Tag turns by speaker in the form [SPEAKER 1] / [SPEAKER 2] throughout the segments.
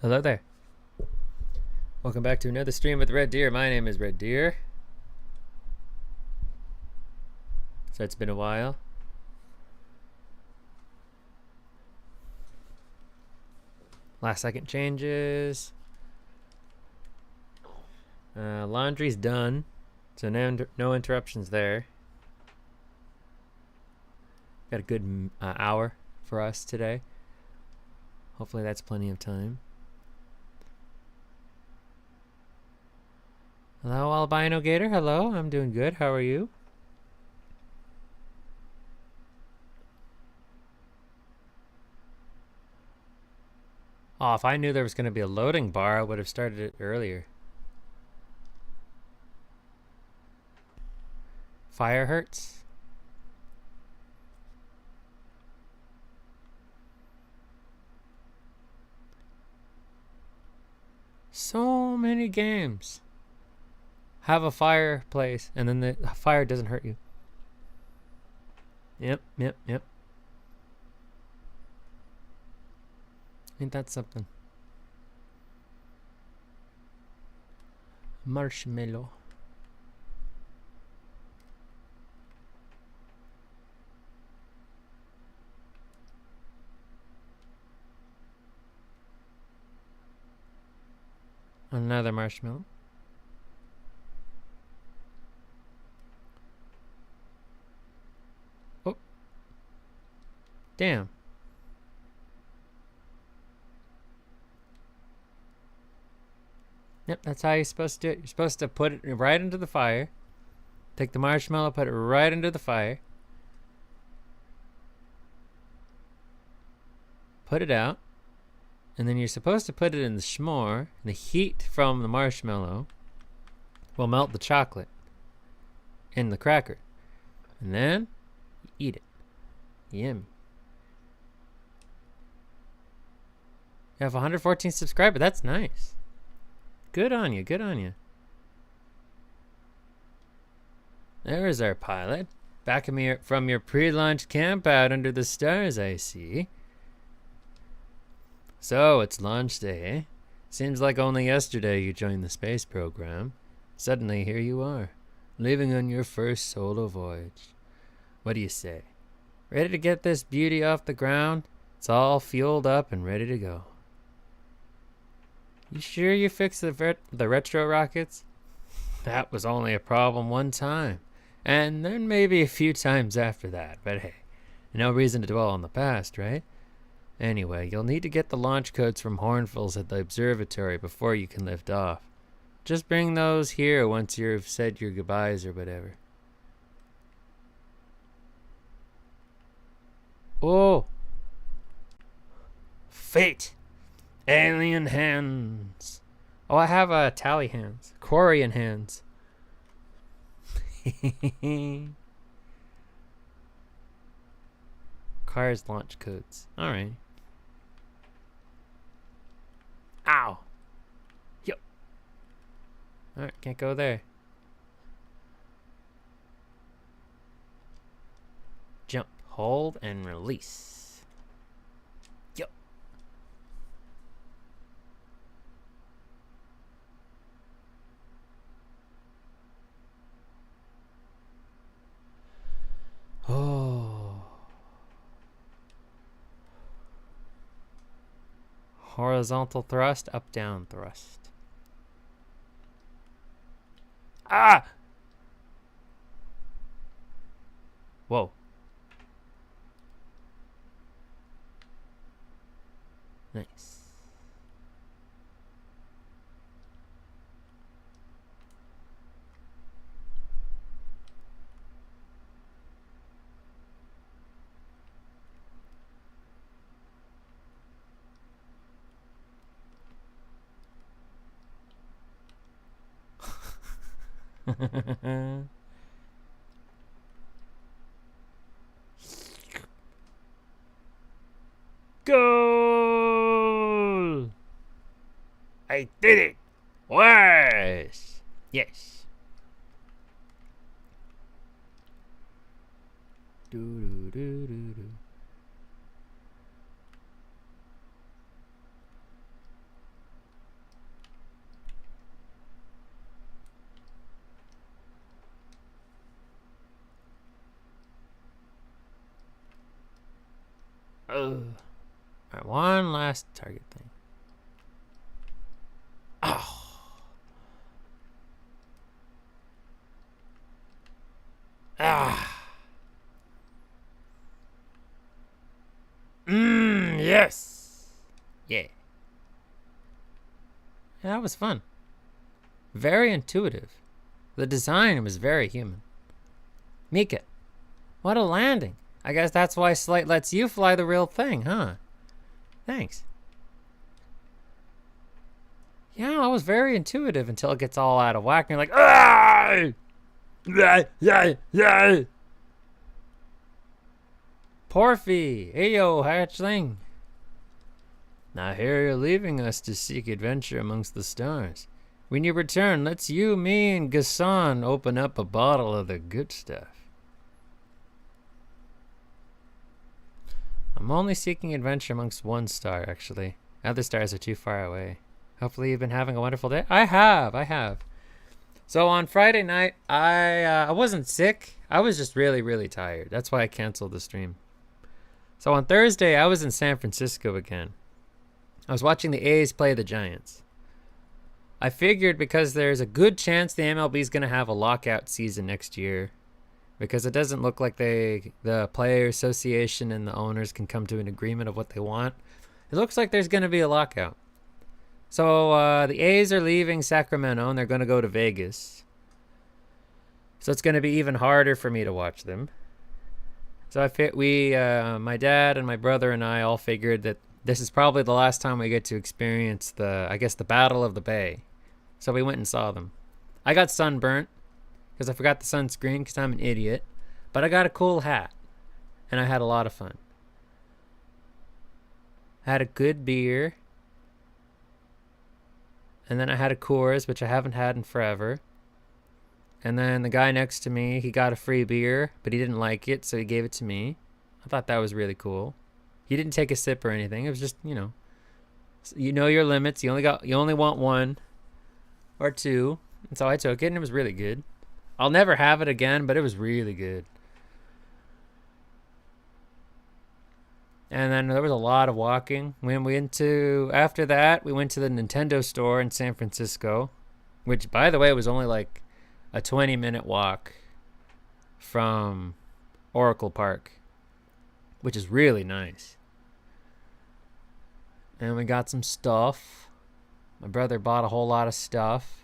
[SPEAKER 1] Hello there. Welcome back to another stream with Red Deer. My name is Red Deer. So it's been a while. Last second changes. Laundry's done. So no interruptions there. Got a good hour for us today. Hopefully that's plenty of time. Hello, Albino Gator. Hello, I'm doing good. How are you? Oh, if I knew there was going to be a loading bar, I would have started it earlier. Fire hurts. So many games have a fireplace and then the fire doesn't hurt you. Yep. Ain't that something? Marshmallow. Another marshmallow. Oh. Damn. Yep, that's how you're supposed to do it. You're supposed to put it right into the fire. Take the marshmallow, put it right into the fire. Put it out. And then you're supposed to put it in the s'more. And the heat from the marshmallow will melt the chocolate in the cracker. And then you eat it. Yummy. You have 114 subscribers. That's nice. Good on you. Good on you. There is our pilot. Back from your pre-launch camp out under the stars, I see. So, it's launch day, eh? Seems like only yesterday you joined the space program. Suddenly, here you are, leaving on your first solo voyage. What do you say? Ready to get this beauty off the ground? It's all fueled up and ready to go. You sure you fixed the retro rockets? That was only a problem one time. And then maybe a few times after that. But hey, no reason to dwell on the past, right? Anyway, you'll need to get the launch codes from Hornful's at the observatory before you can lift off. Just bring those here once you've said your goodbyes or whatever. Oh! Fate! Alien hands! Oh, I have tally hands. Quarian hands. Cars launch codes. Alright. Ow! Yup. Alright, can't go there. Jump, hold, and release. Yup. Oh. Horizontal thrust, up, down thrust. Ah! Whoa. Nice. Goal! I did it! Worse! Yes. Do do do do do. Alright, one last target thing. Oh. Ah. Yes. Yeah. Yeah, that was fun. Very intuitive. The design was very human. Mika, what a landing. I guess that's why Slate lets you fly the real thing, huh? Thanks. Yeah, I was very intuitive until it gets all out of whack and you're like, ah! Porphy, ayo, hatchling. Now here you're leaving us to seek adventure amongst the stars. When you return, let's you, me, and Gassan open up a bottle of the good stuff. I'm only seeking adventure amongst one star, actually. Other stars are too far away. Hopefully you've been having a wonderful day. I have. So on Friday night, I wasn't sick. I was just really, really tired. That's why I canceled the stream. So on Thursday, I was in San Francisco again. I was watching the A's play the Giants. I figured because there's a good chance the MLB is going to have a lockout season next year, because it doesn't look like the player association and the owners can come to an agreement of what they want. It looks like there's going to be a lockout. So the A's are leaving Sacramento and they're going to go to Vegas. So it's going to be even harder for me to watch them. So my dad and my brother and I all figured that this is probably the last time we get to experience the Battle of the Bay. So we went and saw them. I got sunburnt because I forgot the sunscreen because I'm an idiot. But I got a cool hat. And I had a lot of fun. I had a good beer. And then I had a Coors, which I haven't had in forever. And then the guy next to me, he got a free beer, but he didn't like it, so he gave it to me. I thought that was really cool. He didn't take a sip or anything. It was just, you know your limits. You only want one or two. And so I took it, and it was really good. I'll never have it again, but it was really good. And then there was a lot of walking. After that, we went to the Nintendo store in San Francisco, which, by the way, was only like a 20-minute walk from Oracle Park, which is really nice. And we got some stuff. My brother bought a whole lot of stuff.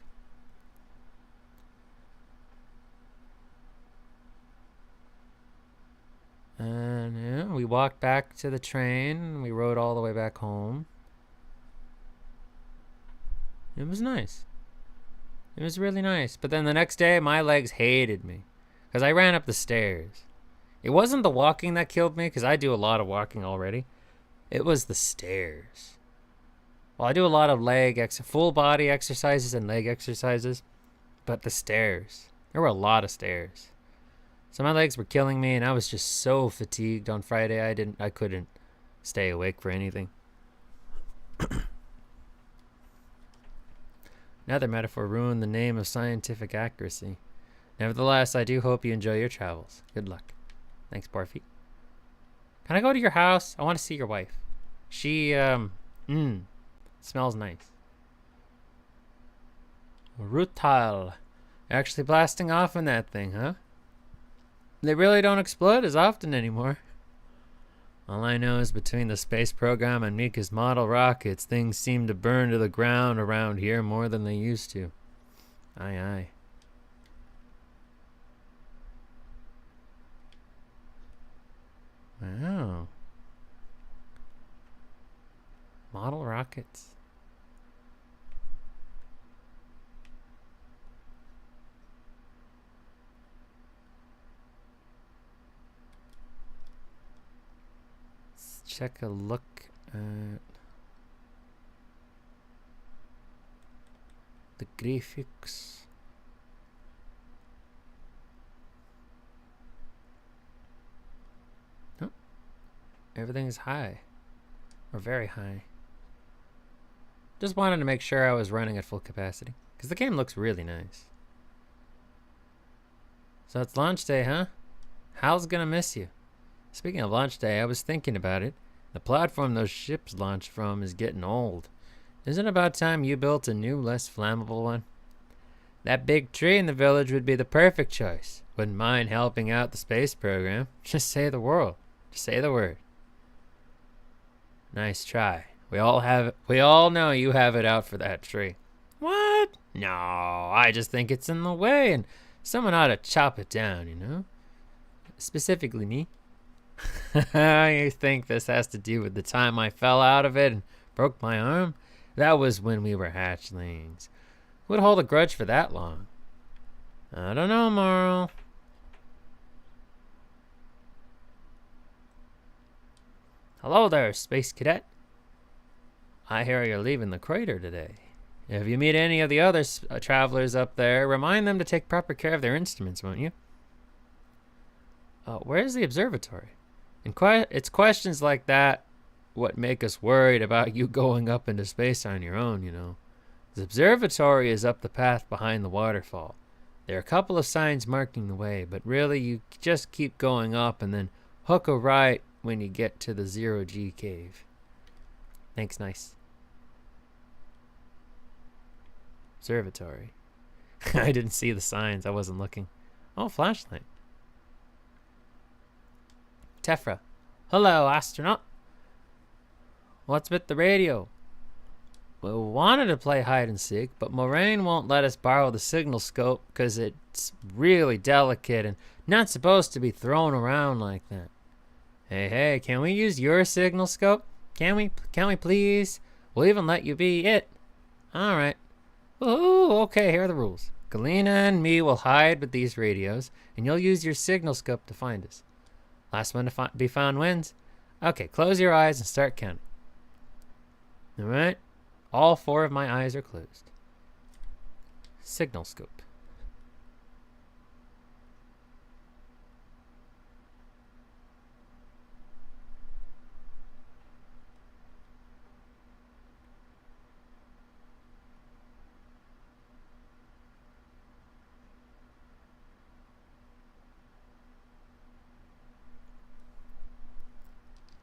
[SPEAKER 1] And we walked back to the train. We rode all the way back home. It was nice. It was really nice. But then the next day, my legs hated me because I ran up the stairs. It wasn't the walking that killed me because I do a lot of walking already. It was the stairs. Well, I do a lot of full body exercises and leg exercises, but the stairs. There were a lot of stairs. So my legs were killing me, and I was just so fatigued on Friday. I couldn't stay awake for anything. Another metaphor ruined the name of scientific accuracy. Nevertheless, I do hope you enjoy your travels. Good luck. Thanks, Barfy. Can I go to your house? I want to see your wife. She, smells nice. Rutal. Actually blasting off in that thing, huh? They really don't explode as often anymore. All I know is between the space program and Mika's model rockets, things seem to burn to the ground around here more than they used to. Aye, aye. Wow. Model rockets. Check a look at the graphics. Oh, everything is high, or very high. Just wanted to make sure I was running at full capacity, because the game looks really nice. So it's launch day, huh? Hal's gonna miss you. Speaking of launch day, I was thinking about it. The platform those ships launch from is getting old. Isn't it about time you built a new, less flammable one? That big tree in the village would be the perfect choice. Wouldn't mind helping out the space program. Just say the word. Just say the word. Nice try. We all know you have it out for that tree. What? No, I just think it's in the way and someone ought to chop it down, you know? Specifically me. You think this has to do with the time I fell out of it and broke my arm? That was when we were hatchlings. Who'd hold a grudge for that long? I don't know, Marl. Hello there, Space Cadet. I hear you're leaving the crater today. If you meet any of the other travelers up there, remind them to take proper care of their instruments, won't you? Where's the observatory? It's questions like that what make us worried about you going up into space on your own, you know. The observatory is up the path behind the waterfall. There are a couple of signs marking the way, but really you just keep going up and then hook a right when you get to the 0G cave. Thanks, nice. Observatory. I didn't see the signs. I wasn't looking. Oh, flashlight. Tefra. Hello, astronaut. What's with the radio? We wanted to play hide and seek, but Moraine won't let us borrow the signal scope because it's really delicate and not supposed to be thrown around like that. Hey, can we use your signal scope? Can we please? We'll even let you be it. All right. Ooh, okay, here are the rules. Galena and me will hide with these radios, and you'll use your signal scope to find us. Last one to be found wins. Okay, close your eyes and start counting. All right. All 4 of my eyes are closed. Signal scope.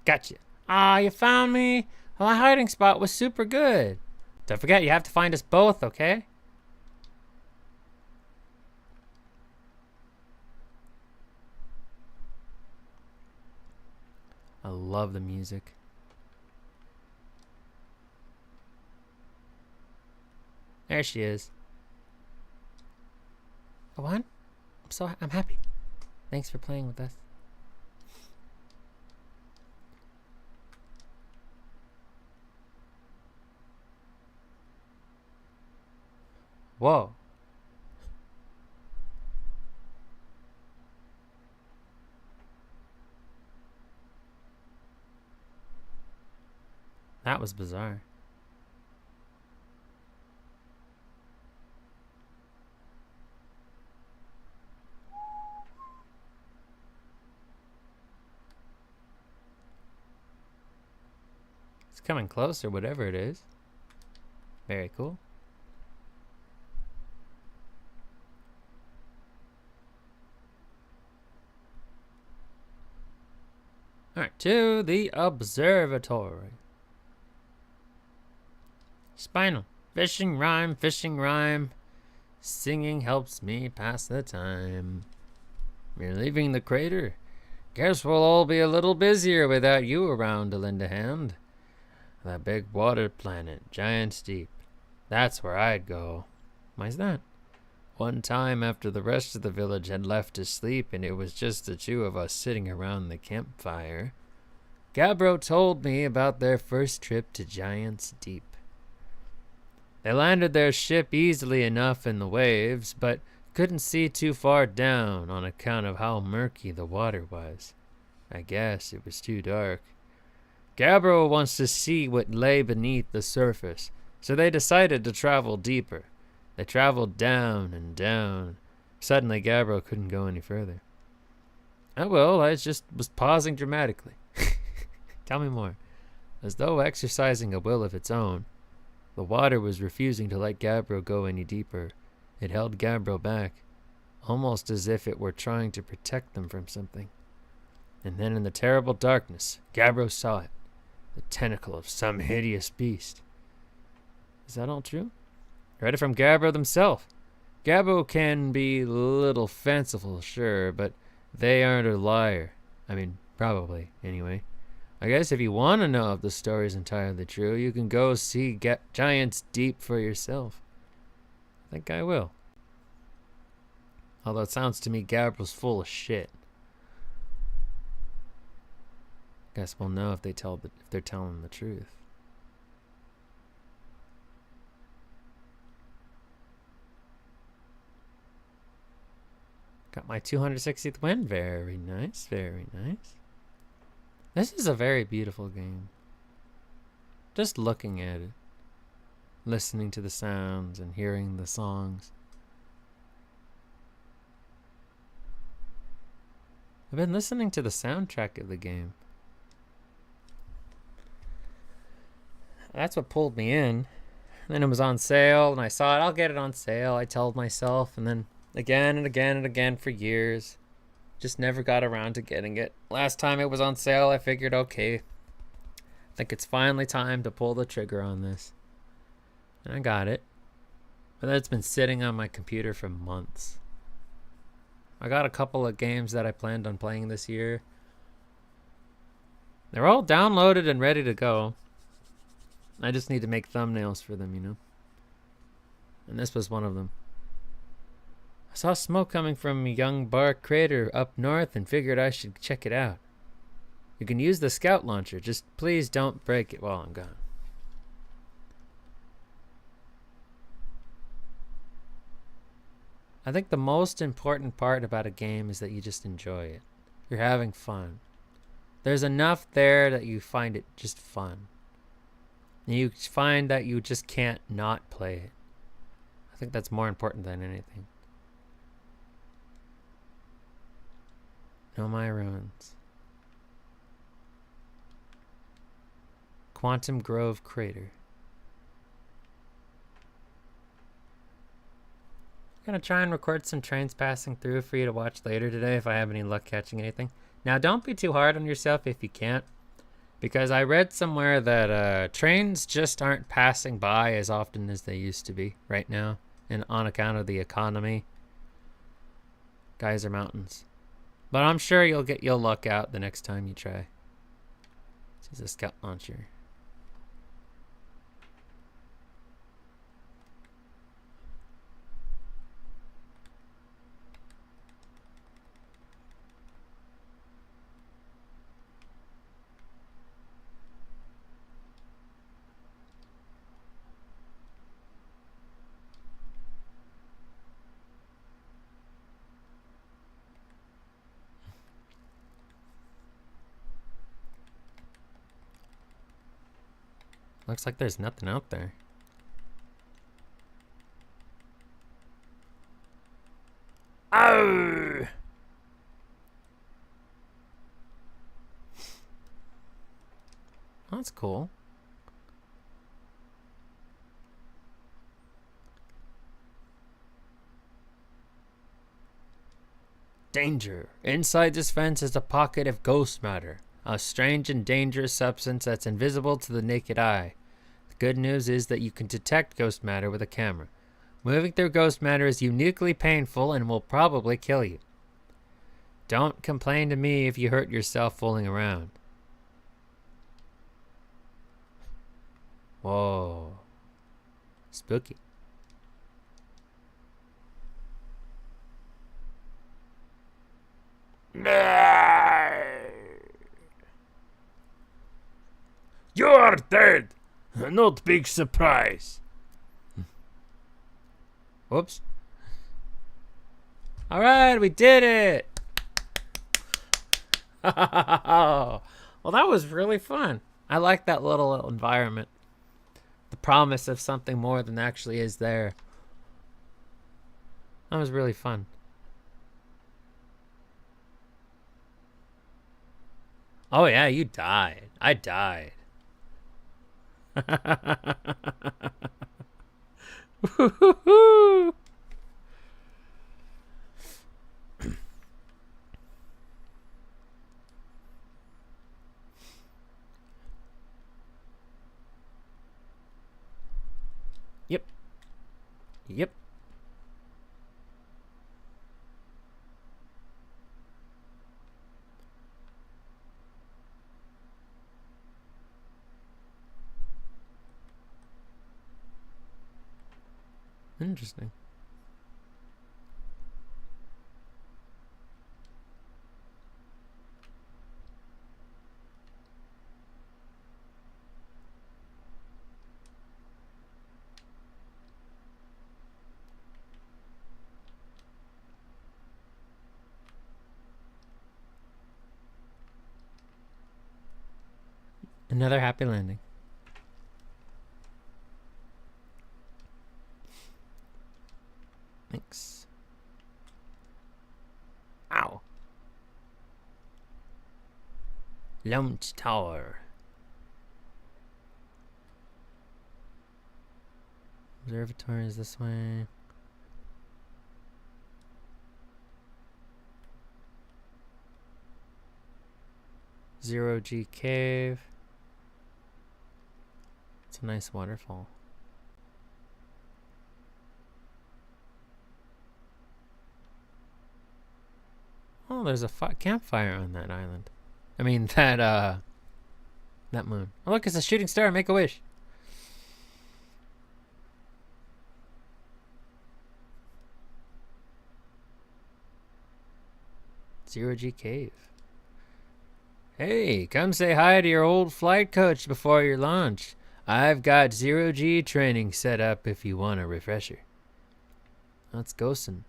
[SPEAKER 1] Gotcha. Ah, you found me. My hiding spot was super good. Don't forget, you have to find us both, okay? I love the music. There she is. I won? I'm happy. Thanks for playing with us. Whoa. That was bizarre. It's coming closer, whatever it is. Very cool. Alright, to the observatory. Spinal. Fishing rhyme, fishing rhyme. Singing helps me pass the time. We're leaving the crater. Guess we'll all be a little busier without you around to lend a hand. That big water planet, Giant's Deep. That's where I'd go. Why's that? One time after the rest of the village had left to sleep and it was just the 2 of us sitting around the campfire, Gabbro told me about their first trip to Giant's Deep. They landed their ship easily enough in the waves, but couldn't see too far down on account of how murky the water was. I guess it was too dark. Gabbro wants to see what lay beneath the surface, so they decided to travel deeper. They traveled down and down. Suddenly, Gabbro couldn't go any further. Oh well, I just was pausing dramatically. Tell me more. As though exercising a will of its own, the water was refusing to let Gabbro go any deeper. It held Gabbro back, almost as if it were trying to protect them from something. And then in the terrible darkness, Gabbro saw it. The tentacle of some hideous beast. Is that all true? Read it from Gabbro themselves. Gabbro can be a little fanciful, sure, but they aren't a liar. I mean, probably, anyway. I guess if you want to know if the story's entirely true, you can go see Giant's Deep for yourself. I think I will. Although it sounds to me Gabbro's full of shit. Guess we'll know if they're telling the truth. Got my 260th win. Very nice, very nice. This is a very beautiful game. Just looking at it, listening to the sounds and hearing the songs. I've been listening to the soundtrack of the game. That's what pulled me in. And then it was on sale, and I saw it. I'll get it on sale, I told myself, and then again and again and again for years. Just never got around to getting it. Last time it was on sale, I figured, okay, I think it's finally time to pull the trigger on this. And I got it. But then it's been sitting on my computer for months. I got a couple of games that I planned on playing this year. They're all downloaded and ready to go. I just need to make thumbnails for them, you know. And this was one of them. I saw smoke coming from a young bar crater up north and figured I should check it out. You can use the scout launcher, just please don't break it while I'm gone. I think the most important part about a game is that you just enjoy it. You're having fun. There's enough there that you find it just fun. You find that you just can't not play it. I think that's more important than anything. Know my ruins. Quantum Grove Crater. I'm gonna try and record some trains passing through for you to watch later today if I have any luck catching anything. Now, don't be too hard on yourself if you can't, because I read somewhere that trains just aren't passing by as often as they used to be right now, and on account of the economy. Geyser Mountains. But I'm sure you'll luck out the next time you try. This is a scout launcher. Looks like there's nothing out there. Oh! That's cool. Danger. Inside this fence is a pocket of ghost matter, a strange and dangerous substance that's invisible to the naked eye. The good news is that you can detect ghost matter with a camera. Moving through ghost matter is uniquely painful and will probably kill you. Don't complain to me if you hurt yourself fooling around. Whoa. Spooky.
[SPEAKER 2] You're dead! Not big surprise.
[SPEAKER 1] Whoops. Alright, we did it! Well, that was really fun. I like that little environment. The promise of something more than actually is there. That was really fun. Oh yeah, you died. I died. Yep. Yep. Interesting. Another happy landing. Thanks. Ow. Launch tower. Observatory is this way. Zero G cave. It's a nice waterfall. Oh, there's a campfire on that island. I mean, that moon. Oh, look, it's a shooting star. Make a wish. Zero G cave. Hey, come say hi to your old flight coach before your launch. I've got Zero G training set up if you want a refresher. That's Gosen.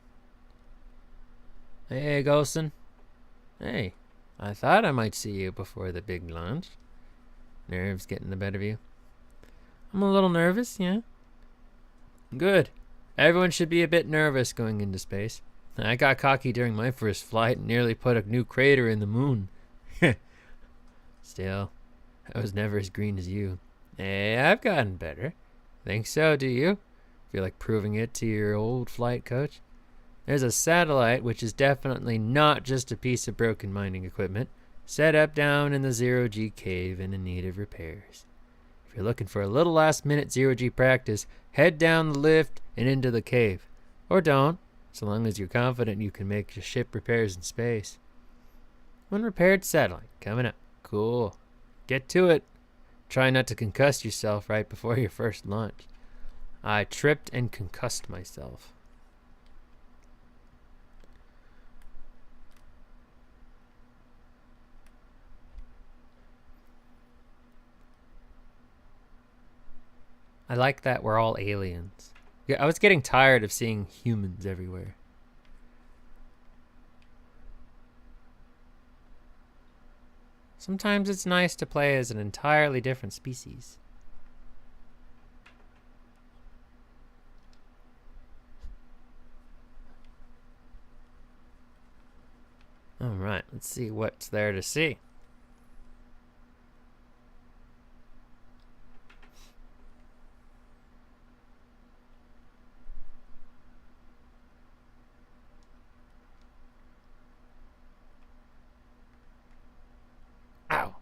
[SPEAKER 1] Hey, Gosen. Hey, I thought I might see you before the big launch. Nerves getting the better of you. I'm a little nervous, yeah. Good. Everyone should be a bit nervous going into space. I got cocky during my first flight and nearly put a new crater in the moon. Still, I was never as green as you. Hey, I've gotten better. Think so, do you? Feel like proving it to your old flight coach? There's a satellite, which is definitely not just a piece of broken mining equipment, set up down in the zero-G cave and in need of repairs. If you're looking for a little last-minute zero-G practice, head down the lift and into the cave. Or don't, so long as you're confident you can make your ship repairs in space. Unrepaired satellite coming up. Cool. Get to it. Try not to concuss yourself right before your first launch. I tripped and concussed myself. I like that we're all aliens. Yeah, I was getting tired of seeing humans everywhere. Sometimes it's nice to play as an entirely different species. Alright, let's see what's there to see. Ow!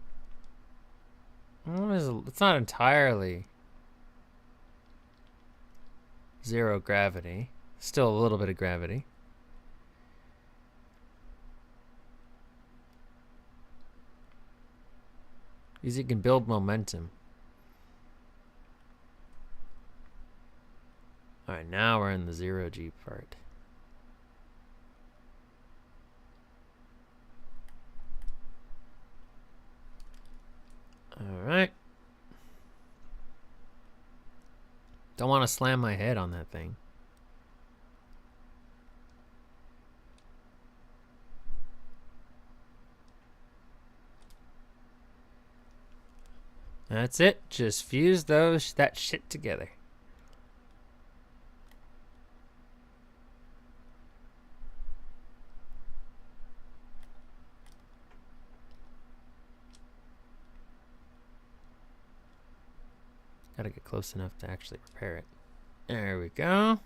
[SPEAKER 1] It's not entirely zero gravity. Still a little bit of gravity. Because you can build momentum. Alright, now we're in the zero-G part. Alright. Don't want to slam my head on that thing. That's it. Just fuse that shit together. Gotta get close enough to actually repair it. There we go.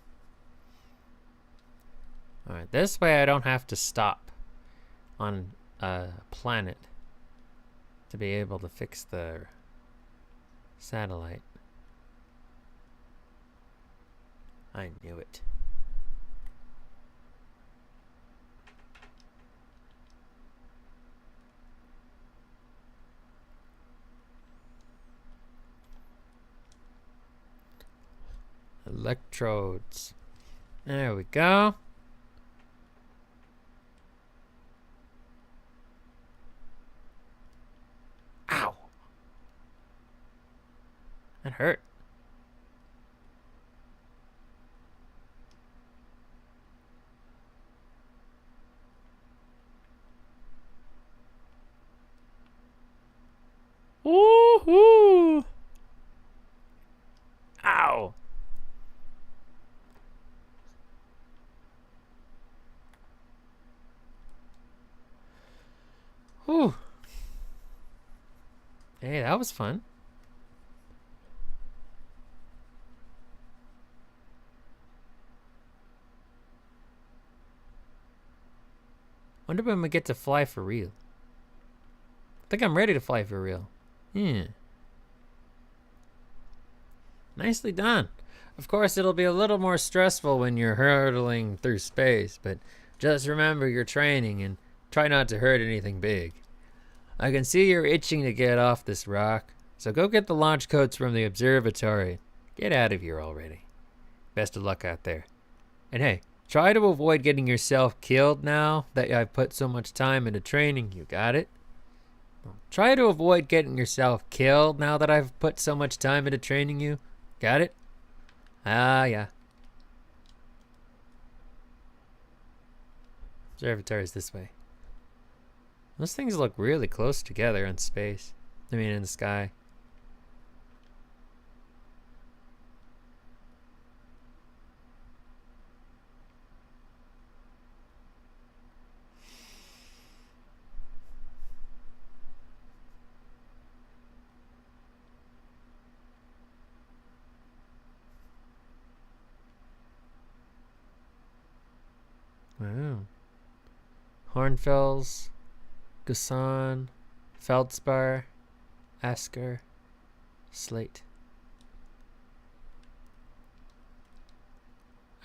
[SPEAKER 1] Alright, this way I don't have to stop on a planet to be able to fix the satellite. I knew it. Electrodes. There we go. Ow! That hurt. Woohoo! Ow! Whew. Hey, that was fun. Wonder when we get to fly for real. I think I'm ready to fly for real. Yeah. Nicely done. Of course, it'll be a little more stressful when you're hurtling through space, but just remember your training and try not to hurt anything big. I can see you're itching to get off this rock, so go get the launch codes from the observatory. Get out of here already. Best of luck out there. And hey, try to avoid getting yourself killed now that I've put so much time into training you. Got it? Try to avoid getting yourself killed now that I've put so much time into training you. Got it? Ah, yeah. Observatory is this way. Those things look really close together in space. I mean, in the sky. Wow. Hornfels, Gusan, Feldspar, Asker, Slate.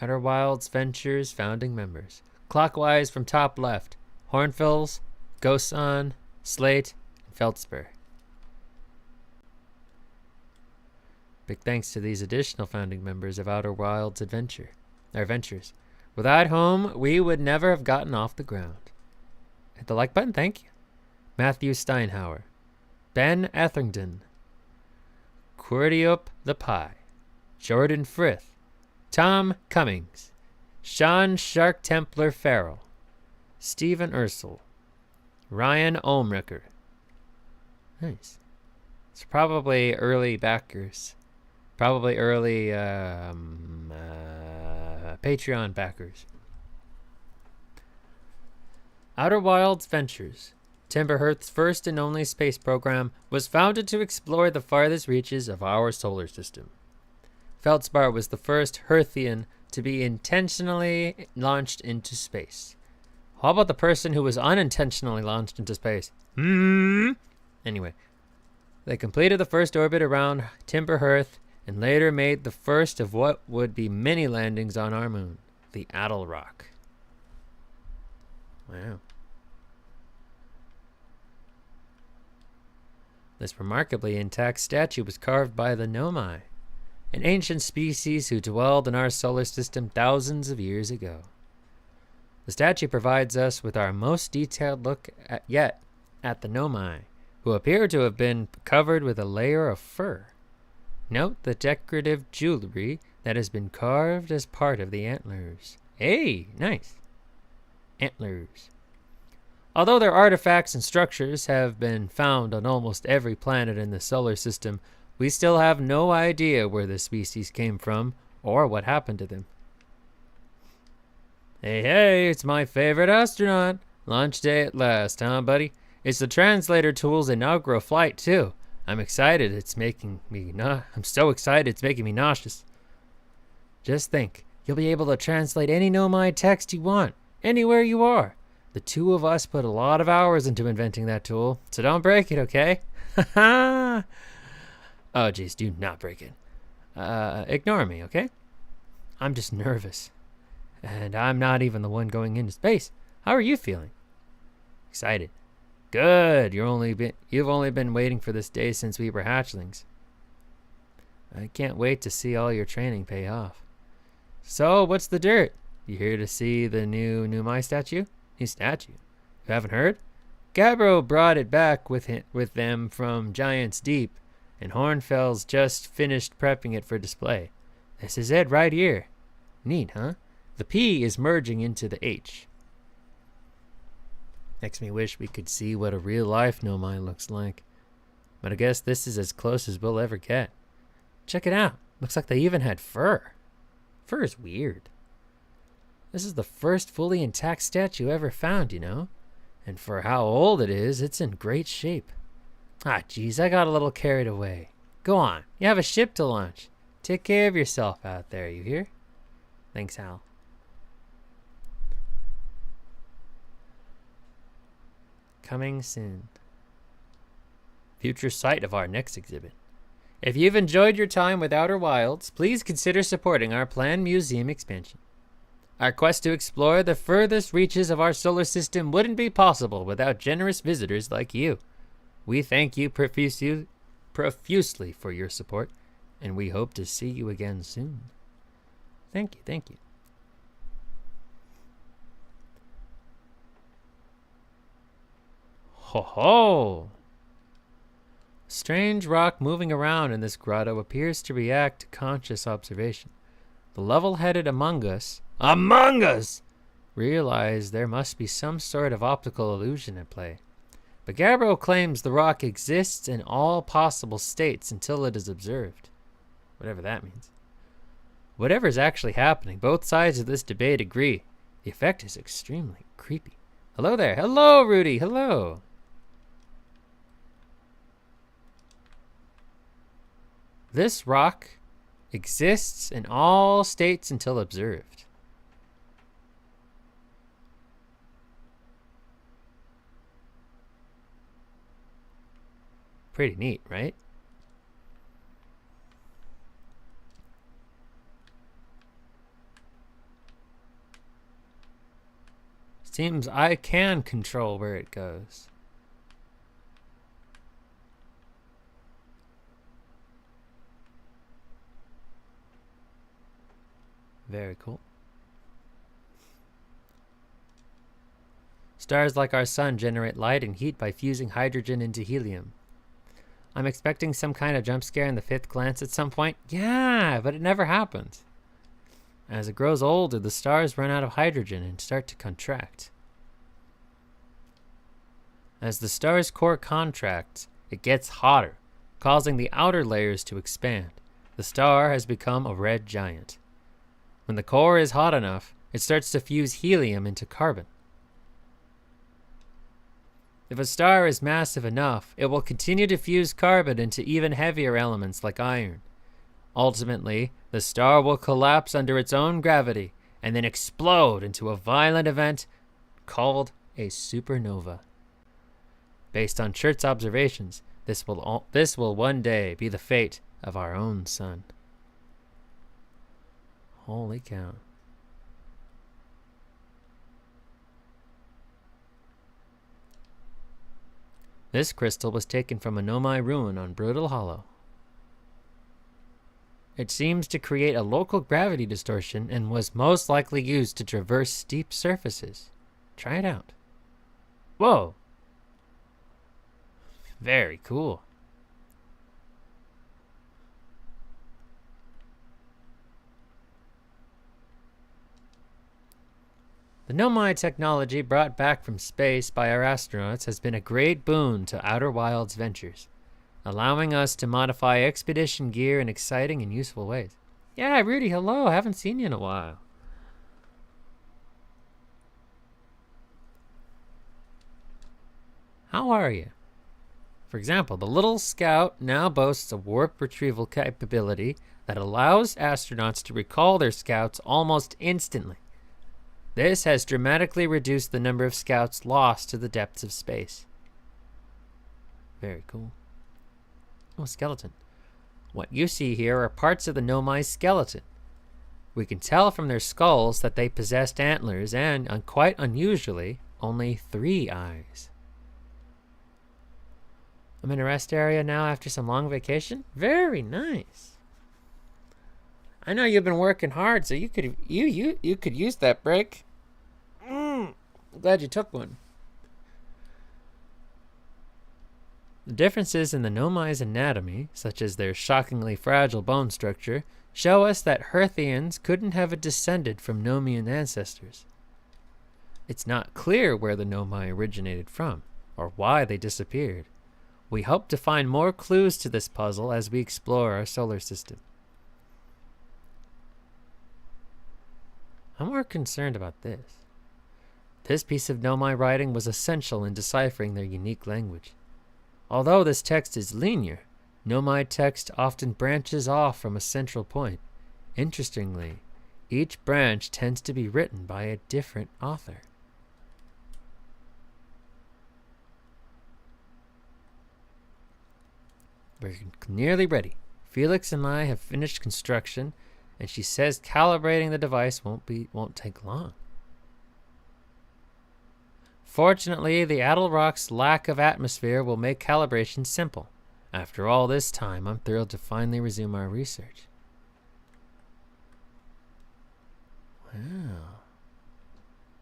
[SPEAKER 1] Outer Wilds Ventures founding members. Clockwise from top left. Hornfels, Gosan, Slate, and Feldspar. Big thanks to these additional founding members of Outer Wilds Ventures. Without whom, we would never have gotten off the ground. Hit the like button, thank you. Matthew Steinhauer, Ben Etherington, Cordiop the Pie, Jordan Frith, Tom Cummings, Sean Shark Templar Farrell, Stephen Ursel, Ryan Olmricker. Nice. It's probably early backers. Probably early Patreon backers. Outer Wilds Ventures, Timberhearth's first and only space program, was founded to explore the farthest reaches of our solar system. Feldspar was the first Hearthian to be intentionally launched into space. How about the person who was unintentionally launched into space? Anyway, they completed the first orbit around Timberhearth and later made the first of what would be many landings on our moon, the Adel Rock. Wow. This remarkably intact statue was carved by the Nomai, an ancient species who dwelled in our solar system thousands of years ago. The statue provides us with our most detailed look yet at the Nomai, who appear to have been covered with a layer of fur. Note the decorative jewelry that has been carved as part of the antlers. Hey, nice. Antlers. Although their artifacts and structures have been found on almost every planet in the solar system, we still have no idea where the species came from or what happened to them. Hey, it's my favorite astronaut. Launch day at last, huh, buddy? It's the translator tool's inaugural flight, too. I'm excited. I'm so excited it's making me nauseous. Just think, you'll be able to translate any Nomai text you want, anywhere you are. The two of us put a lot of hours into inventing that tool, so don't break it, okay? Oh, jeez, do not break it. Ignore me, okay? I'm just nervous. And I'm not even the one going into space. How are you feeling? Excited. Good. You've only been waiting for this day since we were hatchlings. I can't wait to see all your training pay off. So, what's the dirt? You here to see the new Nomai statue? New statue? You haven't heard? Gabbro brought it back with them from Giant's Deep, and Hornfels just finished prepping it for display. This is it right here. Neat, huh? The P is merging into the H. Makes me wish we could see what a real-life Nomai looks like. But I guess this is as close as we'll ever get. Check it out. Looks like they even had fur. Fur is weird. This is the first fully intact statue ever found, you know? And for how old it is, it's in great shape. Ah, geez, I got a little carried away. Go on. You have a ship to launch. Take care of yourself out there, you hear? Thanks, Hal. Coming soon. Future site of our next exhibit. If you've enjoyed your time with Outer Wilds, please consider supporting our planned museum expansion. Our quest to explore the furthest reaches of our solar system wouldn't be possible without generous visitors like you. We thank you profusely for your support, and we hope to see you again soon. Thank you, thank you. Ho ho! Strange rock moving around in this grotto appears to react to conscious observation. The level-headed among us realize there must be some sort of optical illusion at play. But Gabbro claims the rock exists in all possible states until it is observed. Whatever that means. Whatever is actually happening, both sides of this debate agree. The effect is extremely creepy. Hello there. Hello, Rudy. Hello. This rock exists in all states until observed. Pretty neat, right? Seems I can control where it goes. Very cool. Stars like our sun generate light and heat by fusing hydrogen into helium. I'm expecting some kind of jump scare in the fifth glance at some point. Yeah, but it never happens. As it grows older, the stars run out of hydrogen and start to contract. As the star's core contracts, it gets hotter, causing the outer layers to expand. The star has become a red giant. When the core is hot enough, it starts to fuse helium into carbon. If a star is massive enough, it will continue to fuse carbon into even heavier elements like iron. Ultimately, the star will collapse under its own gravity and then explode into a violent event called a supernova. Based on Chert's observations, this will one day be the fate of our own sun. Holy cow. This crystal was taken from a Nomai ruin on Brutal Hollow. It seems to create a local gravity distortion and was most likely used to traverse steep surfaces. Try it out. Whoa! Very cool. The Nomai technology brought back from space by our astronauts has been a great boon to Outer Wilds ventures, allowing us to modify expedition gear in exciting and useful ways. Yeah, Rudy, hello. I haven't seen you in a while. How are you? For example, the Little Scout now boasts a warp retrieval capability that allows astronauts to recall their scouts almost instantly. This has dramatically reduced the number of scouts lost to the depths of space. Very cool. Oh, skeleton. What you see here are parts of the Nomai skeleton. We can tell from their skulls that they possessed antlers and, quite unusually, only 3 eyes. I'm in a rest area now after some long vacation. Very nice. I know you've been working hard, so you could use that break. I'm glad you took one. The differences in the Nomai's anatomy, such as their shockingly fragile bone structure, show us that Hearthians couldn't have descended from Nomian ancestors. It's not clear where the Nomai originated from, or why they disappeared. We hope to find more clues to this puzzle as we explore our solar system. I'm more concerned about this. This piece of Nomai writing was essential in deciphering their unique language. Although this text is linear, Nomai text often branches off from a central point. Interestingly, each branch tends to be written by a different author. We're nearly ready. Felix and I have finished construction, and she says calibrating the device won't take long. Fortunately, the Adelrock's lack of atmosphere will make calibration simple. After all this time, I'm thrilled to finally resume our research. Wow.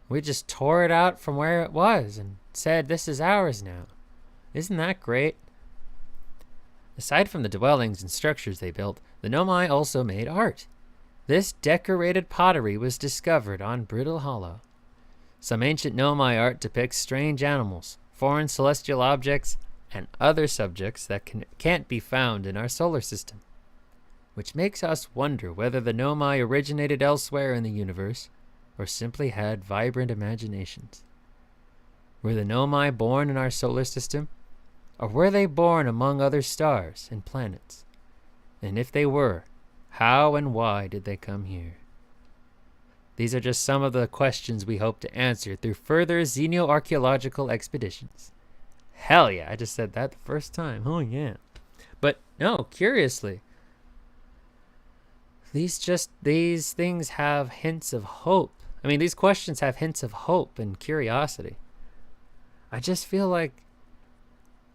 [SPEAKER 1] We just tore it out from where it was and said this is ours now. Isn't that great? Aside from the dwellings and structures they built, the Nomai also made art. This decorated pottery was discovered on Brittle Hollow. Some ancient Nomai art depicts strange animals, foreign celestial objects, and other subjects that can't be found in our solar system, which makes us wonder whether the Nomai originated elsewhere in the universe or simply had vibrant imaginations. Were the Nomai born in our solar system, or were they born among other stars and planets? And if they were, how and why did they come here? These are just some of the questions we hope to answer through further xenoarchaeological expeditions. Hell yeah, I just said that the first time. Oh yeah. But no, curiously, these things have hints of hope. I mean, these questions have hints of hope and curiosity. I just feel like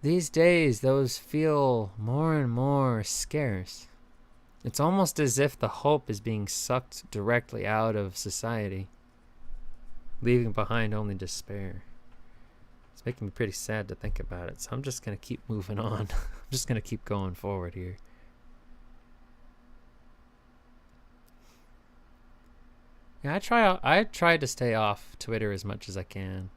[SPEAKER 1] these days those feel more and more scarce. It's almost as if the hope is being sucked directly out of society, leaving behind only despair. It's making me pretty sad to think about it, so I'm just going to keep moving on. I'm just going to keep going forward here. Yeah, I try to stay off Twitter as much as I can.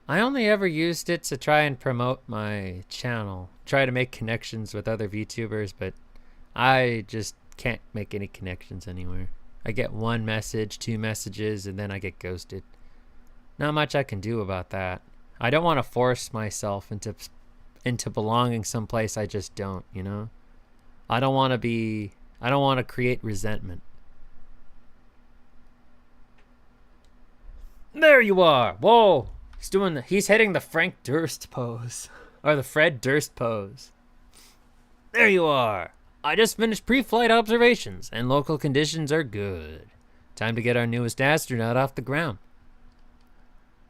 [SPEAKER 1] I only ever used it to try and promote my channel, try to make connections with other VTubers, but I just can't make any connections anywhere. I get one message, 2 messages, and then I get ghosted. Not much I can do about that. I don't want to force myself into belonging someplace I just don't, you know? I don't want to create resentment. There you are. Whoa. He's hitting the Frank Durst pose. Or the Fred Durst pose. There you are. I just finished pre-flight observations, and local conditions are good. Time to get our newest astronaut off the ground.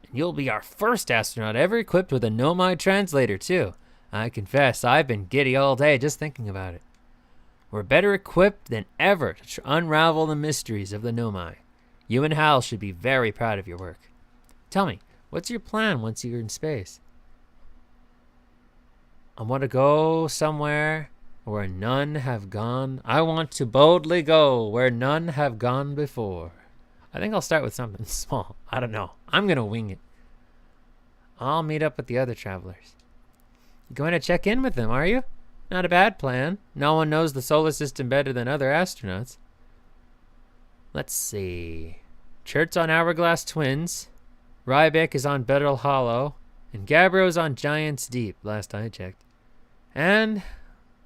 [SPEAKER 1] And you'll be our first astronaut ever equipped with a Nomai translator, too. I confess, I've been giddy all day just thinking about it. We're better equipped than ever to unravel the mysteries of the Nomai. You and Hal should be very proud of your work. Tell me, what's your plan once you're in space? I want to go somewhere where none have gone. I want to boldly go where none have gone before. I think I'll start with something small. I don't know. I'm going to wing it. I'll meet up with the other travelers. You're going to check in with them, are you? Not a bad plan. No one knows the solar system better than other astronauts. Let's see. Chert's on Hourglass Twins. Rybeck is on Beryl Hollow. And Gabbro's on Giants Deep, last I checked. And,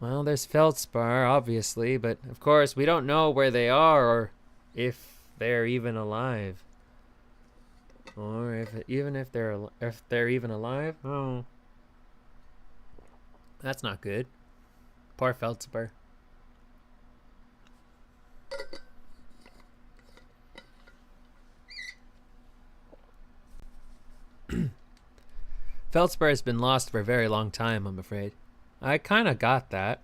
[SPEAKER 1] well, there's Feldspar, obviously, but of course we don't know where they are or if they're even alive. Or if they're even alive. Oh. That's not good. Poor Feldspar. Feldspar has been lost for a very long time, I'm afraid. I kind of got that.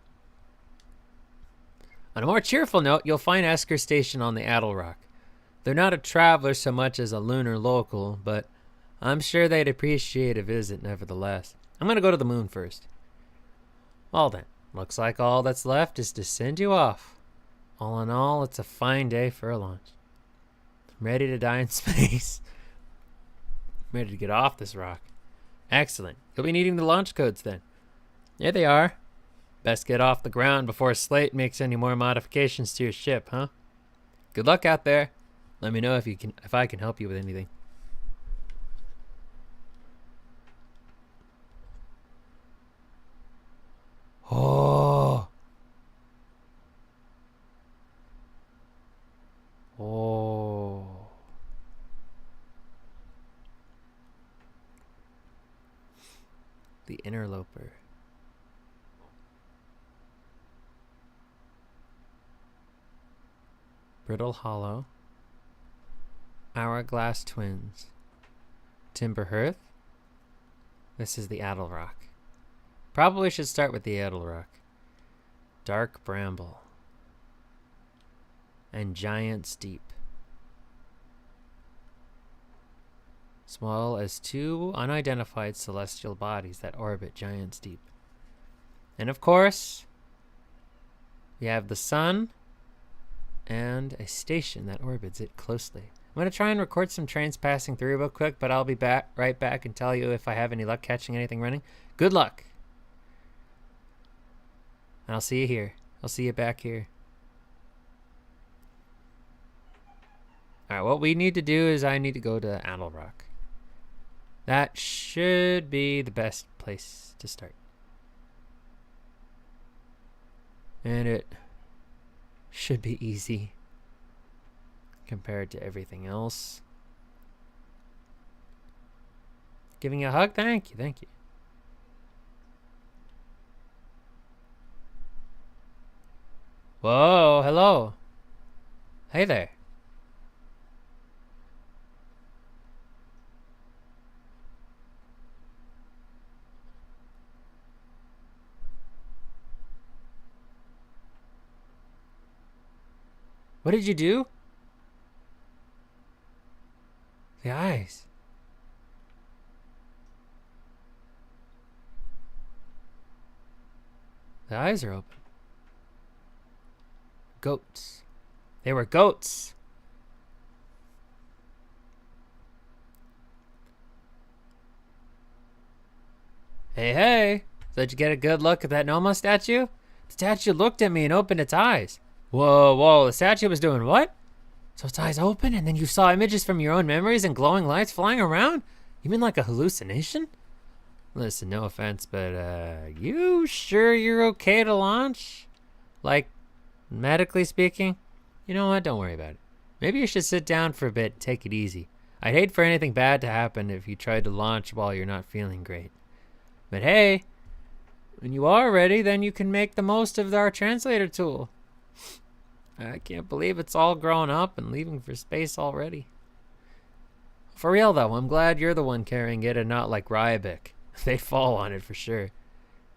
[SPEAKER 1] On a more cheerful note, you'll find Esker Station on the Addle Rock. They're not a traveler so much as a lunar local, but I'm sure they'd appreciate a visit nevertheless. I'm going to go to the moon first. Well then, looks like all that's left is to send you off. All in all, it's a fine day for a launch. I'm ready to die in space. I'm ready to get off this rock. Excellent. You'll be needing the launch codes then. There they are. Best get off the ground before Slate makes any more modifications to your ship, huh? Good luck out there. Let me know if I can help you with anything. Oh. Oh. The interloper. Brittle Hollow. Hourglass Twins. Timber Hearth. This is the Addle Rock. Probably should start with the Addle Rock. Dark Bramble. And Giants Deep. Small as 2 unidentified celestial bodies that orbit Giants Deep. And of course, we have the sun and a station that orbits it closely. I'm going to try and record some trains passing through real quick, but I'll be right back and tell you if I have any luck catching anything running. Good luck. And I'll see you here. I'll see you back here. Alright, what we need to do is I need to go to Addle Rock. That should be the best place to start. And it should be easy compared to everything else. Giving you a hug? Thank you, thank you. Whoa, hello. Hey there. What did you do? The eyes. The eyes are open. Goats. They were goats. Hey, hey. Did you get a good look at that Noma statue? The statue looked at me and opened its eyes. Whoa, whoa, the statue was doing what? So its eyes open and then you saw images from your own memories and glowing lights flying around? You mean like a hallucination? Listen, no offense, but you sure you're okay to launch? Like, medically speaking? You know what, don't worry about it. Maybe you should sit down for a bit and take it easy. I'd hate for anything bad to happen if you tried to launch while you're not feeling great. But hey, when you are ready, then you can make the most of our translator tool. I can't believe it's all grown up and leaving for space already. For real though, I'm glad you're the one carrying it and not like Ryabik. They fall on it for sure.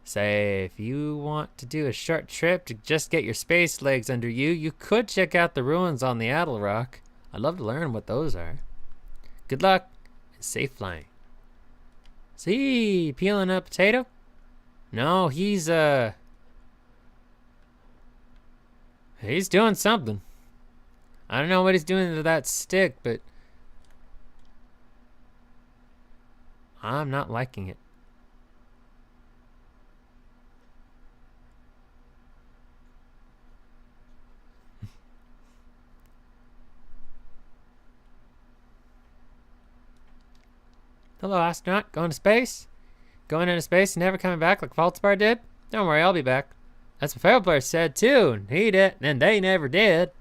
[SPEAKER 1] Say, if you want to do a short trip to just get your space legs under you, you could check out the ruins on the Adel Rock. I'd love to learn what those are. Good luck and safe flying. See, peeling a potato? No, he's doing something. I don't know what he's doing to that stick, but I'm not liking it. Hello, astronaut. Going to space? Going into space and never coming back like Feldspar did? Don't worry, I'll be back. That's what Feldspar said too, and he did, and they never did.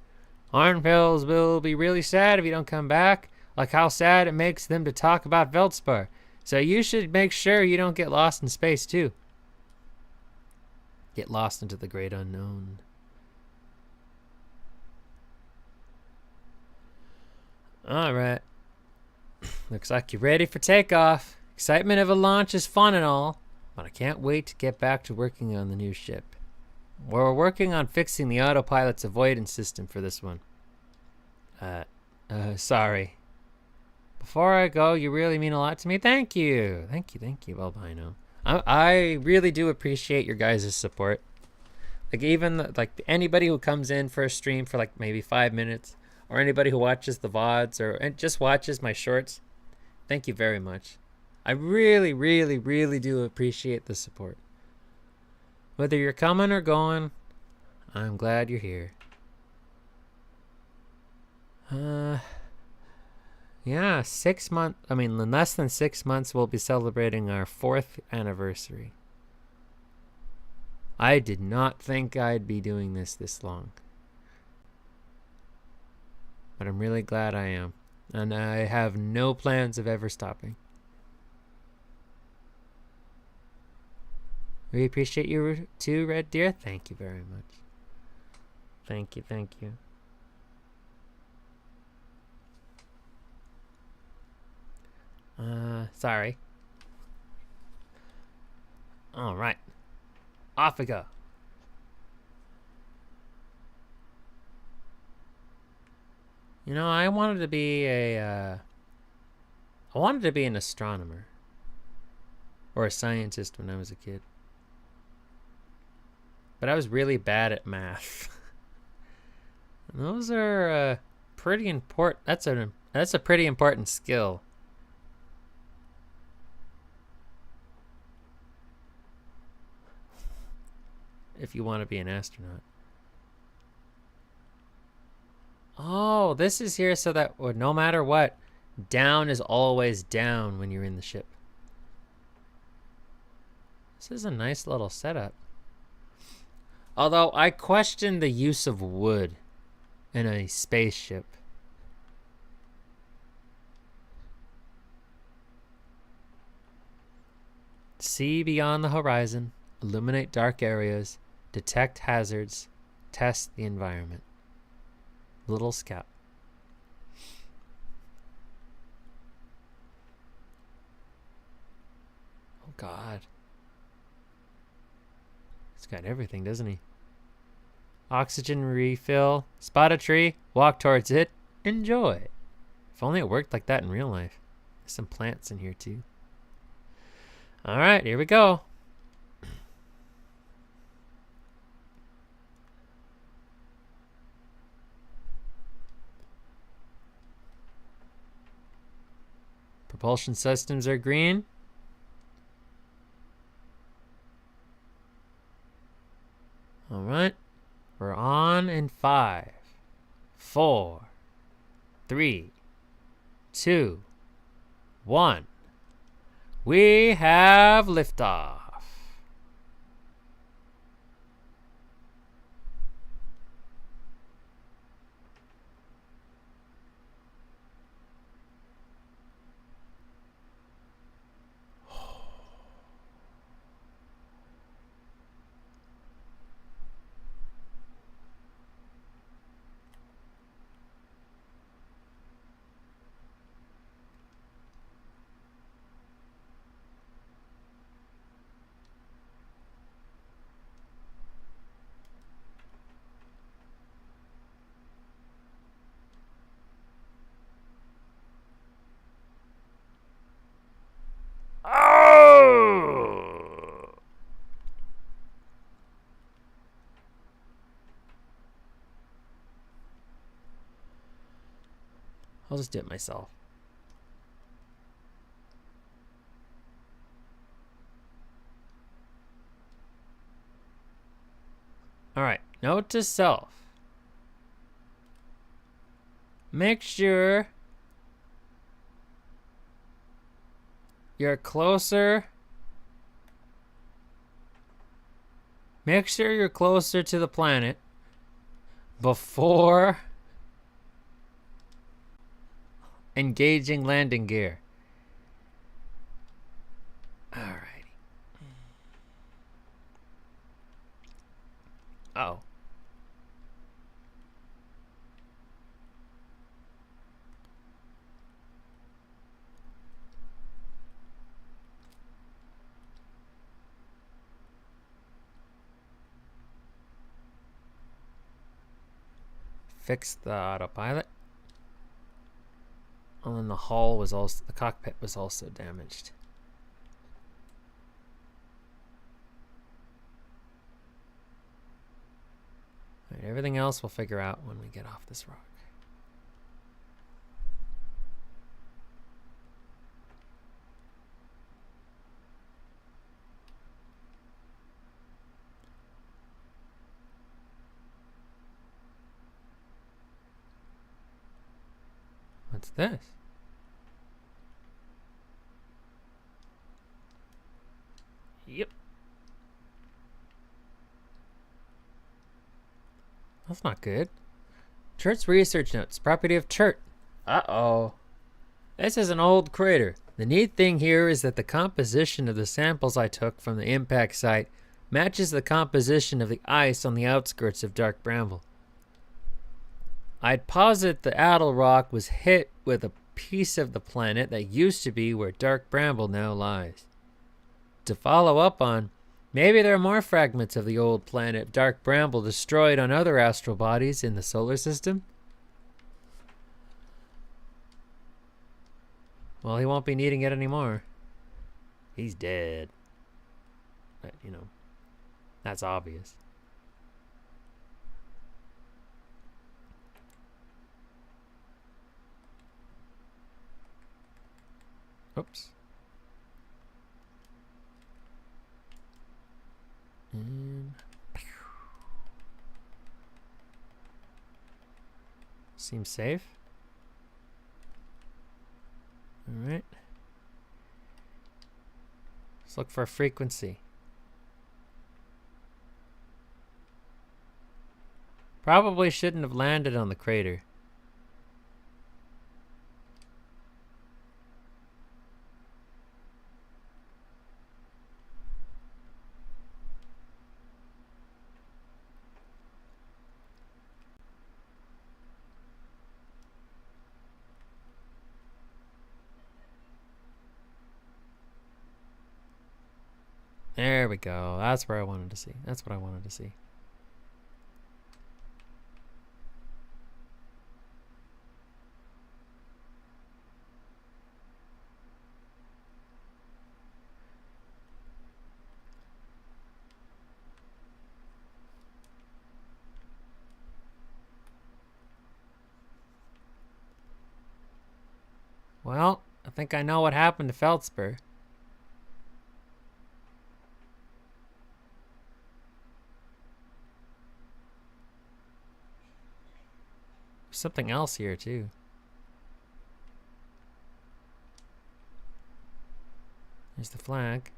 [SPEAKER 1] Arnfels will be really sad if you don't come back, like how sad it makes them to talk about Feldspar. So you should make sure you don't get lost in space too. Get lost into the great unknown. Alright. Looks like you're ready for takeoff. Excitement of a launch is fun and all, but I can't wait to get back to working on the new ship. We're working on fixing the autopilot's avoidance system for this one. Sorry. Before I go, you really mean a lot to me. Thank you. Thank you, Albino. I really do appreciate your guys' support. Like even like anybody who comes in for a stream for like maybe 5 minutes, or anybody who watches the VODs or just watches my shorts, thank you very much. I really, really, really do appreciate the support. Whether you're coming or going, I'm glad you're here. Yeah, 6 months. I mean, in less than 6 months, we'll be celebrating our 4th anniversary. I did not think I'd be doing this long. But I'm really glad I am. And I have no plans of ever stopping. We appreciate you too, Red Deer. Thank you very much. Thank you, thank you. Sorry. All right. Off we go. You know, I wanted to be an astronomer or a scientist when I was a kid. But I was really bad at math. And those are pretty important. That's a pretty important skill. If you want to be an astronaut. Oh, this is here so that no matter what, down is always down when you're in the ship. This is a nice little setup. Although I question the use of wood in a spaceship. See beyond the horizon, illuminate dark areas, detect hazards, test the environment. Little Scout. Oh God. He's got everything, doesn't he? Oxygen refill. Spot a tree. Walk towards it. Enjoy. If only it worked like that in real life. There's some plants in here too. Alright, here we go. Propulsion systems are green. Alright. We're on in 5, 4, 3, 2, 1. We have liftoff.
[SPEAKER 2] Oh!
[SPEAKER 1] I'll just do it myself. Alright, note to self. Make sure you're closer. Make sure you're closer to the planet before engaging landing gear. Alrighty. Oh. Fix the autopilot. And then the hull was also, the cockpit was also damaged. Alright, everything else we'll figure out when we get off this rock. What's this? Yep. That's not good. Chert's research notes. Property of Chert. Uh-oh. This is an old crater. The neat thing here is that the composition of the samples I took from the impact site matches the composition of the ice on the outskirts of Dark Bramble. I'd posit the Addle Rock was hit with a piece of the planet that used to be where Dark Bramble now lies. To follow up on, maybe there are more fragments of the old planet Dark Bramble destroyed on other astral bodies in the solar system? Well, he won't be needing it anymore. He's dead. But, you know, that's obvious. Oops. And seems safe. All right. Let's look for a frequency. Probably shouldn't have landed on the crater. There we go. That's where I wanted to see. That's what I wanted to see. Well, I think I know what happened to Feldspar. There's something else here, too. There's the flag.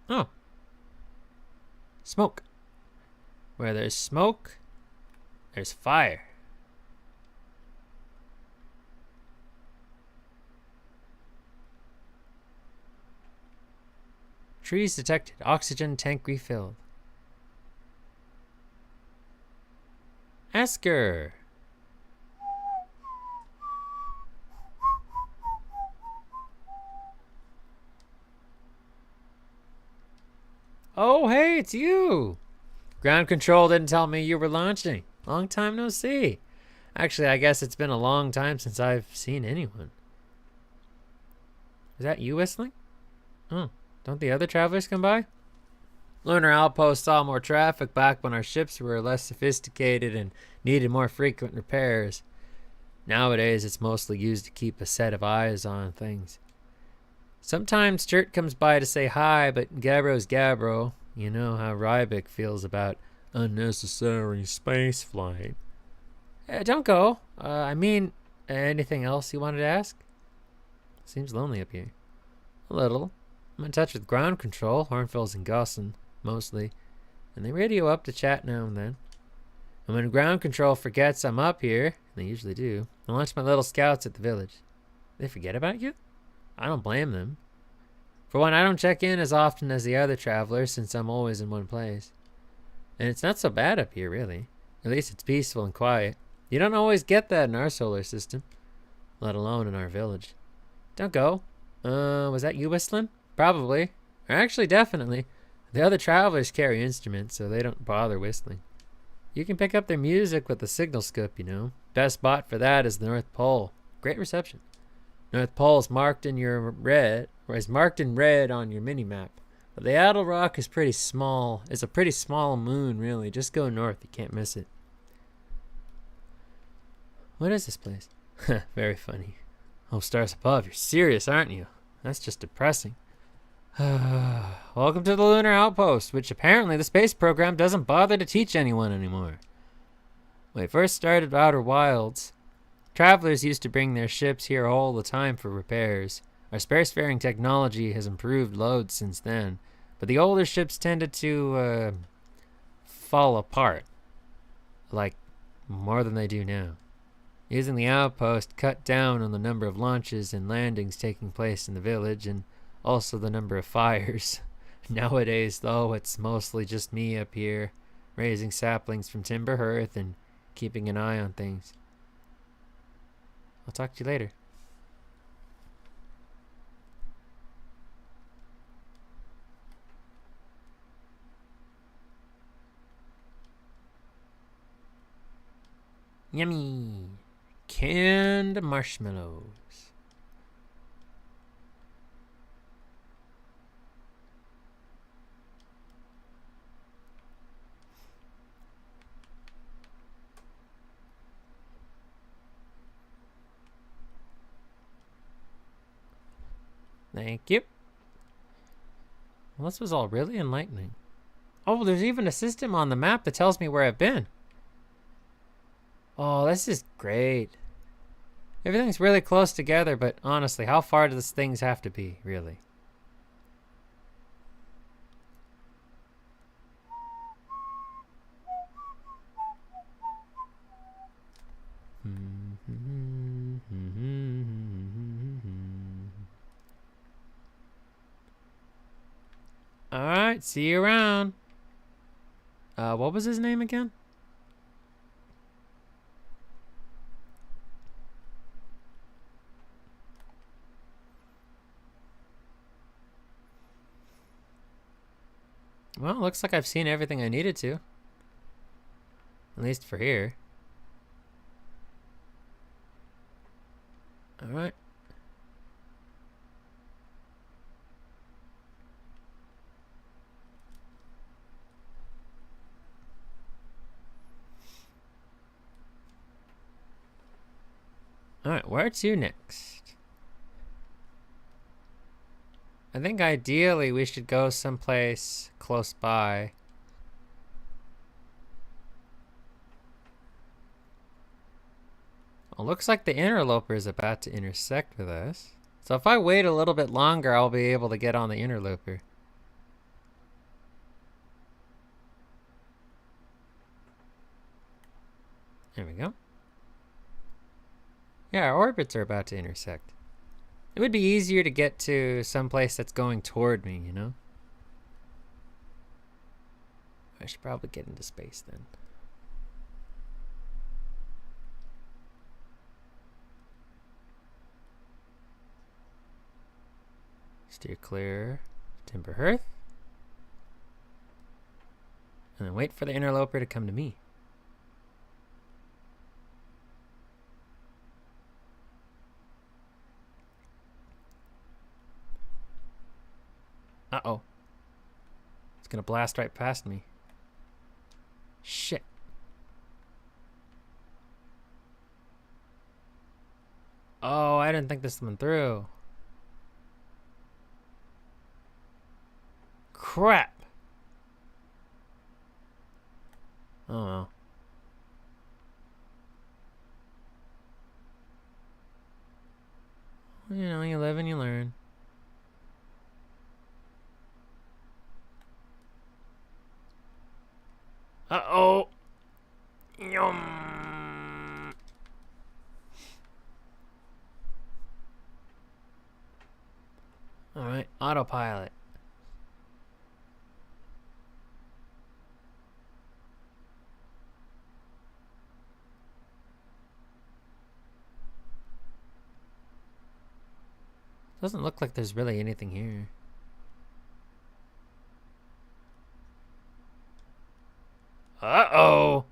[SPEAKER 1] Oh. Smoke. Where there's smoke, there's fire. Trees detected. Oxygen tank refilled. Esker. Oh, hey, it's you. Ground control didn't tell me you were launching. Long time no see. Actually, I guess it's been a long time since I've seen anyone. Is that you whistling? Oh, don't the other travelers come by? Lunar Outpost saw more traffic back when our ships were less sophisticated and needed more frequent repairs. Nowadays, it's mostly used to keep a set of eyes on things. Sometimes Sturt comes by to say hi, but Gabbro's Gabbro. You know how Rybik feels about unnecessary space flight. Don't go. Anything else you wanted to ask? Seems lonely up here. A little. I'm in touch with ground control, Hornfels and Gosson, mostly. And they radio up to chat now and then. And when ground control forgets I'm up here, and they usually do, I launch my little scouts at the village. They forget about you? I don't blame them. For one, I don't check in as often as the other travelers since I'm always in one place. And it's not so bad up here, really. At least it's peaceful and quiet. You don't always get that in our solar system, let alone in our village. Don't go. Was that you whistling? Probably. Or actually, definitely. The other travelers carry instruments, so they don't bother whistling. You can pick up their music with the signal scope, you know. Best spot for that is the North Pole. Great reception. North Pole is marked in red on your mini-map. But the Adel Rock is pretty small. It's a pretty small moon, really. Just go north. You can't miss it. What is this place? Very funny. Oh, stars above. You're serious, aren't you? That's just depressing. Welcome to the Lunar Outpost, which apparently the space program doesn't bother to teach anyone anymore. When we first started Outer Wilds, travelers used to bring their ships here all the time for repairs. Our spacefaring technology has improved loads since then, but the older ships tended to fall apart, like more than they do now. Using the outpost cut down on the number of launches and landings taking place in the village, and also the number of fires. Nowadays, though, it's mostly just me up here, raising saplings from timber hearth and keeping an eye on things. I'll talk to you later. Yummy! Canned marshmallows. Thank you. Well, this was all really enlightening. Oh, there's even a system on the map that tells me where I've been. Oh, this is great. Everything's really close together, but honestly, how far do these things have to be, really? Alright, see you around. What was his name again? Well, looks like I've seen everything I needed to. At least for here. Alright. Alright, where to next? I think ideally we should go someplace close by. Well, looks like the interloper is about to intersect with us. So if I wait a little bit longer, I'll be able to get on the interloper. There we go. Yeah, our orbits are about to intersect. It would be easier to get to someplace that's going toward me, you know? I should probably get into space then. Steer clear of Timber Hearth. And then wait for the interloper to come to me. Uh-oh. It's gonna blast right past me. Shit. Oh, I didn't think this one through. Crap. Oh well. You know, you live and you learn. Uh-oh. Yum. Alright, autopilot. Doesn't look like there's really anything here. Uh-oh.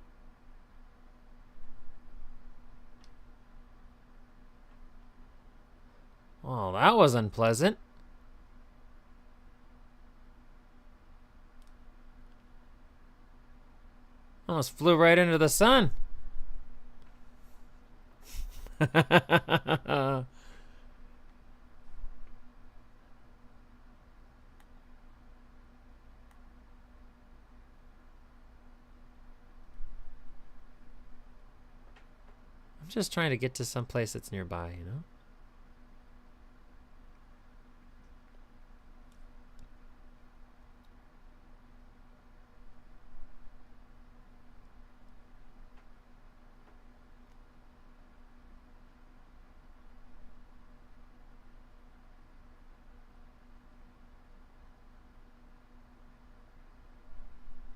[SPEAKER 1] Well, that was unpleasant. Almost flew right into the sun. I'm just trying to get to some place that's nearby, you know?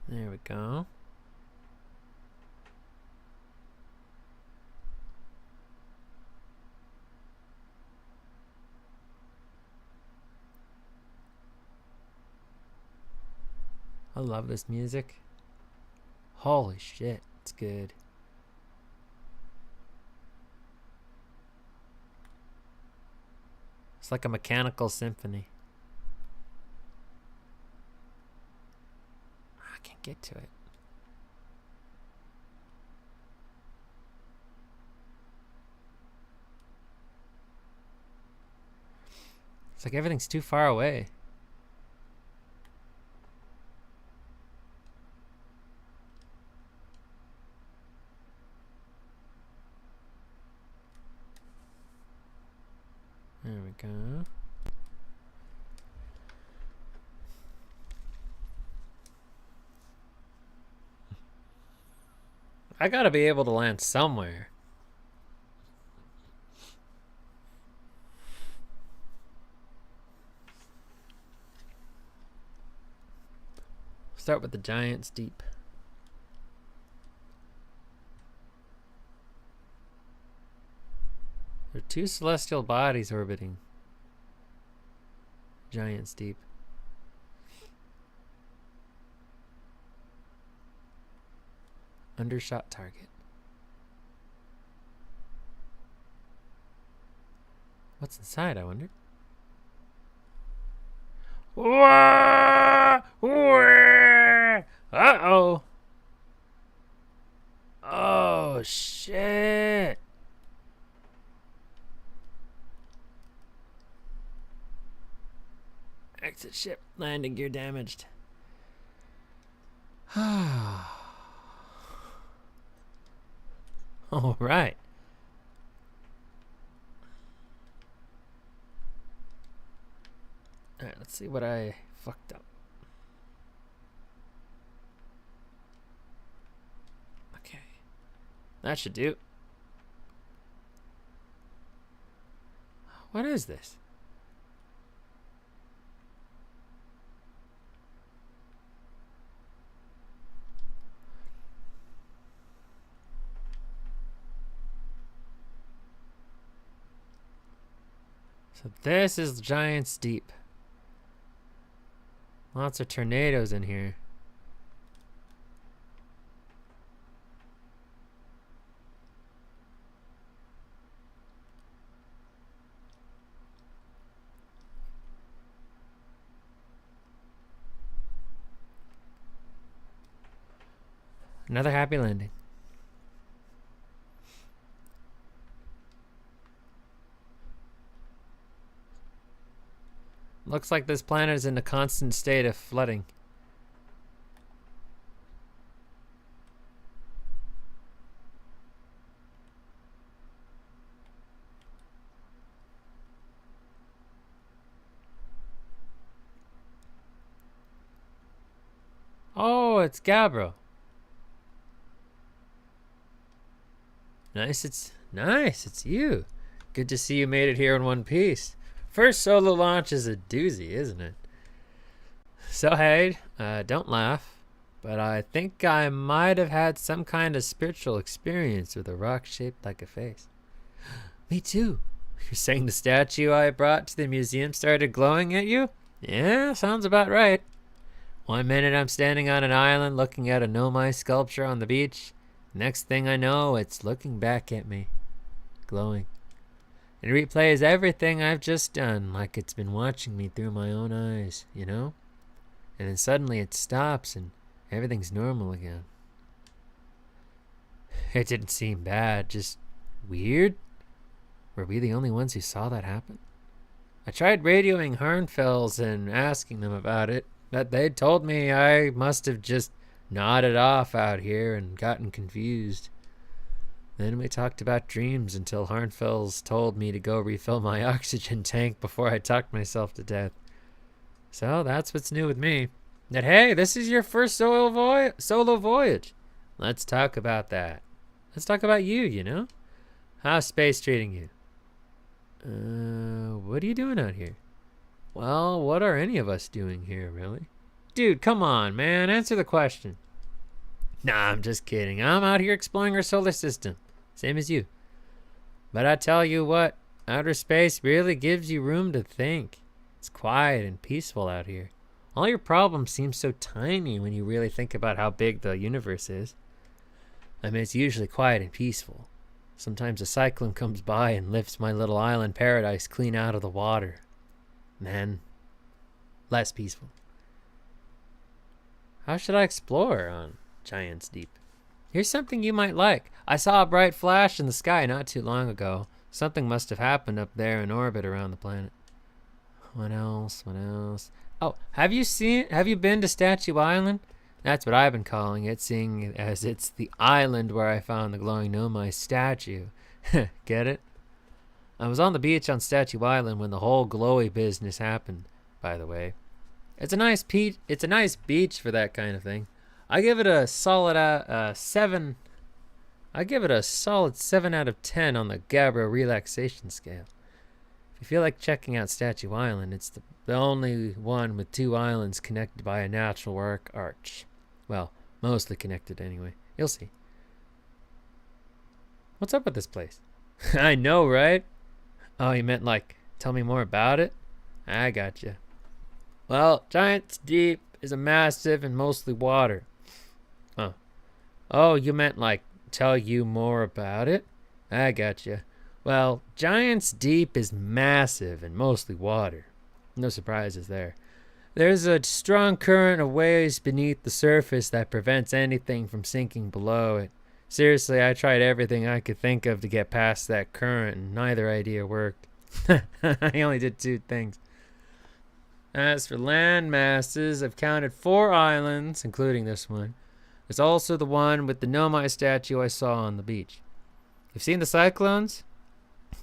[SPEAKER 1] There we go. I love this music. Holy shit, it's good. It's like a mechanical symphony. I can't get to it. It's like everything's too far away. There we go. I gotta be able to land somewhere. Start with the Giants deep. There are two celestial bodies orbiting Giants deep. Undershot target. What's inside, I wonder? Uh-oh. Oh, shit. Exit ship. Landing gear damaged. All right. All right, let's see what I fucked up. Okay. That should do. What is this? So this is Giant's Deep. Lots of tornadoes in here. Another happy landing. Looks like this planet is in a constant state of flooding. Oh, it's Gabbro. Nice, it's you. Good to see you made it here in one piece. First solo launch is a doozy, isn't it? So hey, don't laugh, but I think I might have had some kind of spiritual experience with a rock shaped like a face. Me too. You're saying the statue I brought to the museum started glowing at you? Yeah, sounds about right. One minute I'm standing on an island looking at a Nomai sculpture on the beach. Next thing I know, it's looking back at me, glowing. It replays everything I've just done, like it's been watching me through my own eyes, you know? And then suddenly it stops and everything's normal again. It didn't seem bad, just weird. Were we the only ones who saw that happen? I tried radioing Harnfells and asking them about it, but they told me I must have just nodded off out here and gotten confused. Then we talked about dreams until Harnfells told me to go refill my oxygen tank before I talked myself to death. So that's what's new with me. That hey, this is your first solo voyage. Let's talk about that. Let's talk about you, you know? How's space treating you? What are you doing out here? Well, what are any of us doing here, really? Dude, come on, man. Answer the question. Nah, I'm just kidding. I'm out here exploring our solar system. Same as you. But I tell you what, outer space really gives you room to think. It's quiet and peaceful out here. All your problems seem so tiny when you really think about how big the universe is. I mean, it's usually quiet and peaceful. Sometimes a cyclone comes by and lifts my little island paradise clean out of the water. Then, less peaceful. How should I explore on Giant's Deep? Here's something you might like. I saw a bright flash in the sky not too long ago. Something must have happened up there in orbit around the planet. What else? Oh, have you been to Statue Island? That's what I've been calling it, seeing as it's the island where I found the glowing Nomai statue. Get it? I was on the beach on Statue Island when the whole glowy business happened, by the way. It's a nice beach for that kind of thing. I give it a solid 7. I give it a solid 7 out of 10 on the Gabbro relaxation scale. If you feel like checking out Statue Island, it's the only one with 2 islands connected by a natural rock arch. Well, mostly connected anyway. You'll see. What's up with this place? I know, right? Oh, you meant like, tell me more about it? I gotcha. Well, Giant's Deep is a massive and mostly water. Oh, you meant like tell you more about it? I gotcha. Well, Giant's Deep is massive and mostly water. No surprises there. There's a strong current of waves beneath the surface that prevents anything from sinking below it. Seriously, I tried everything I could think of to get past that current, and neither idea worked. I only did 2 things. As for land masses, I've counted 4 islands, including this one. There's also the one with the Nomai statue I saw on the beach. You've seen the cyclones?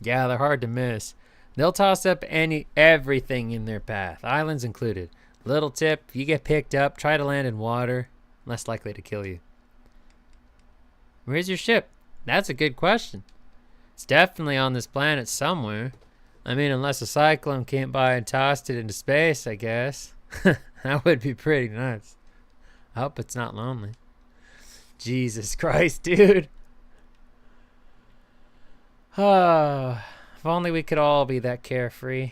[SPEAKER 1] Yeah, they're hard to miss. They'll toss up everything in their path, islands included. Little tip, if you get picked up, try to land in water. Less likely to kill you. Where's your ship? That's a good question. It's definitely on this planet somewhere. I mean, unless a cyclone came by and tossed it into space, I guess. That would be pretty nuts. I hope it's not lonely. Jesus Christ, dude. Oh, if only we could all be that carefree.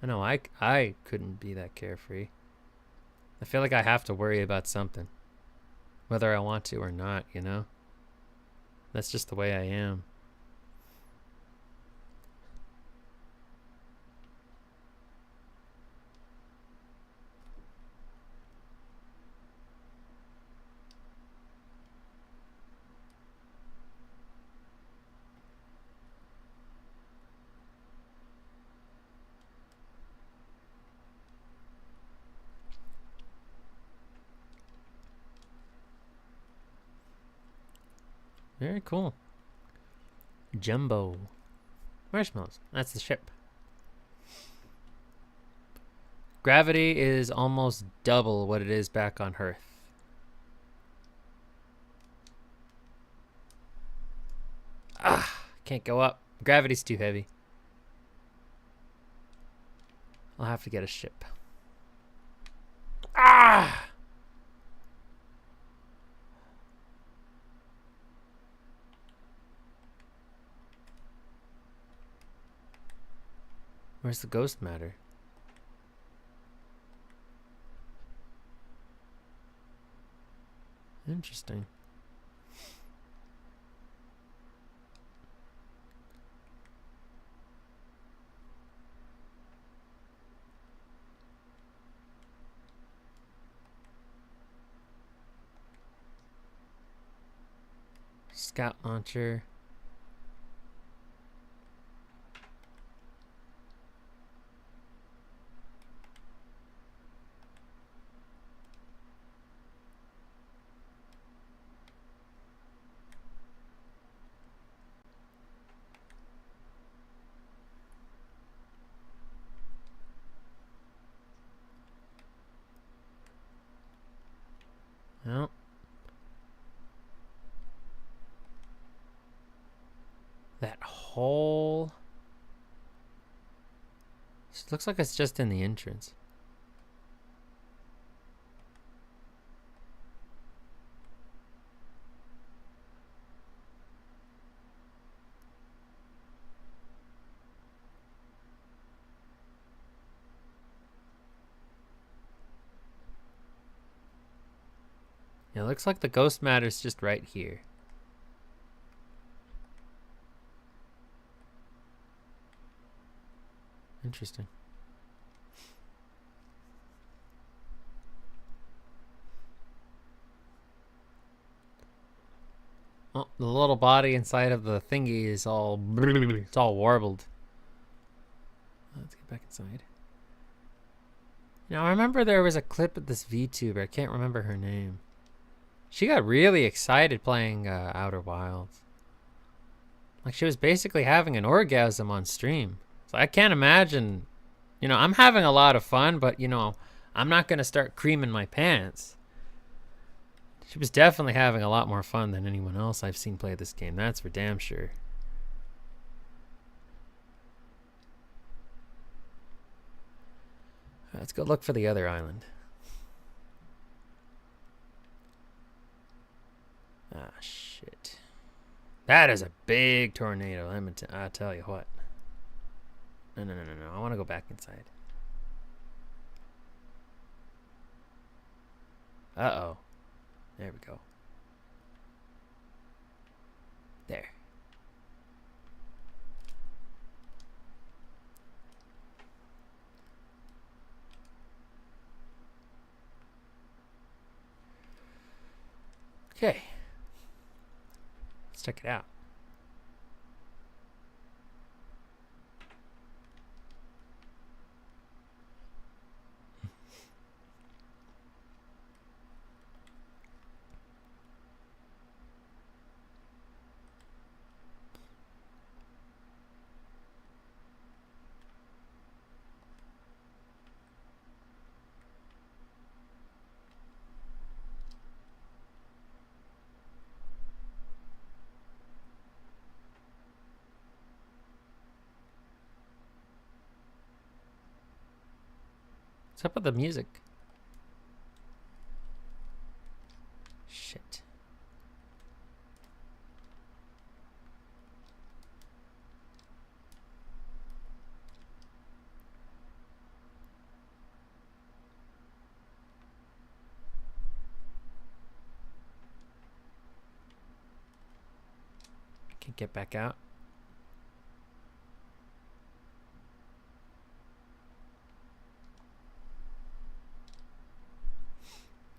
[SPEAKER 1] I know I couldn't be that carefree. I feel like I have to worry about something. Whether I want to or not, you know? That's just the way I am. Very cool. Jumbo. Marshmallows. That's the ship. Gravity is almost double what it is back on Earth. Can't go up. Gravity's too heavy. I'll have to get a ship. Where's the ghost matter? Interesting. Scout launcher. Well, that hole. It looks like it's just in the entrance. Yeah, it looks like the ghost matter's just right here. Interesting. Oh, the little body inside of the thingy is all... It's all warbled. Let's get back inside. Now, I remember there was a clip of this VTuber. I can't remember her name. She got really excited playing Outer Wilds. Like, she was basically having an orgasm on stream. So I can't imagine... You know, I'm having a lot of fun, but, you know, I'm not going to start creaming my pants. She was definitely having a lot more fun than anyone else I've seen play this game. That's for damn sure. Let's go look for the other island. Ah, shit. That is a big tornado. I'll tell you what. No. I want to go back inside. Uh-oh. There we go. There. Okay. Let's check it out. What's up with the music? Shit. I can't get back out.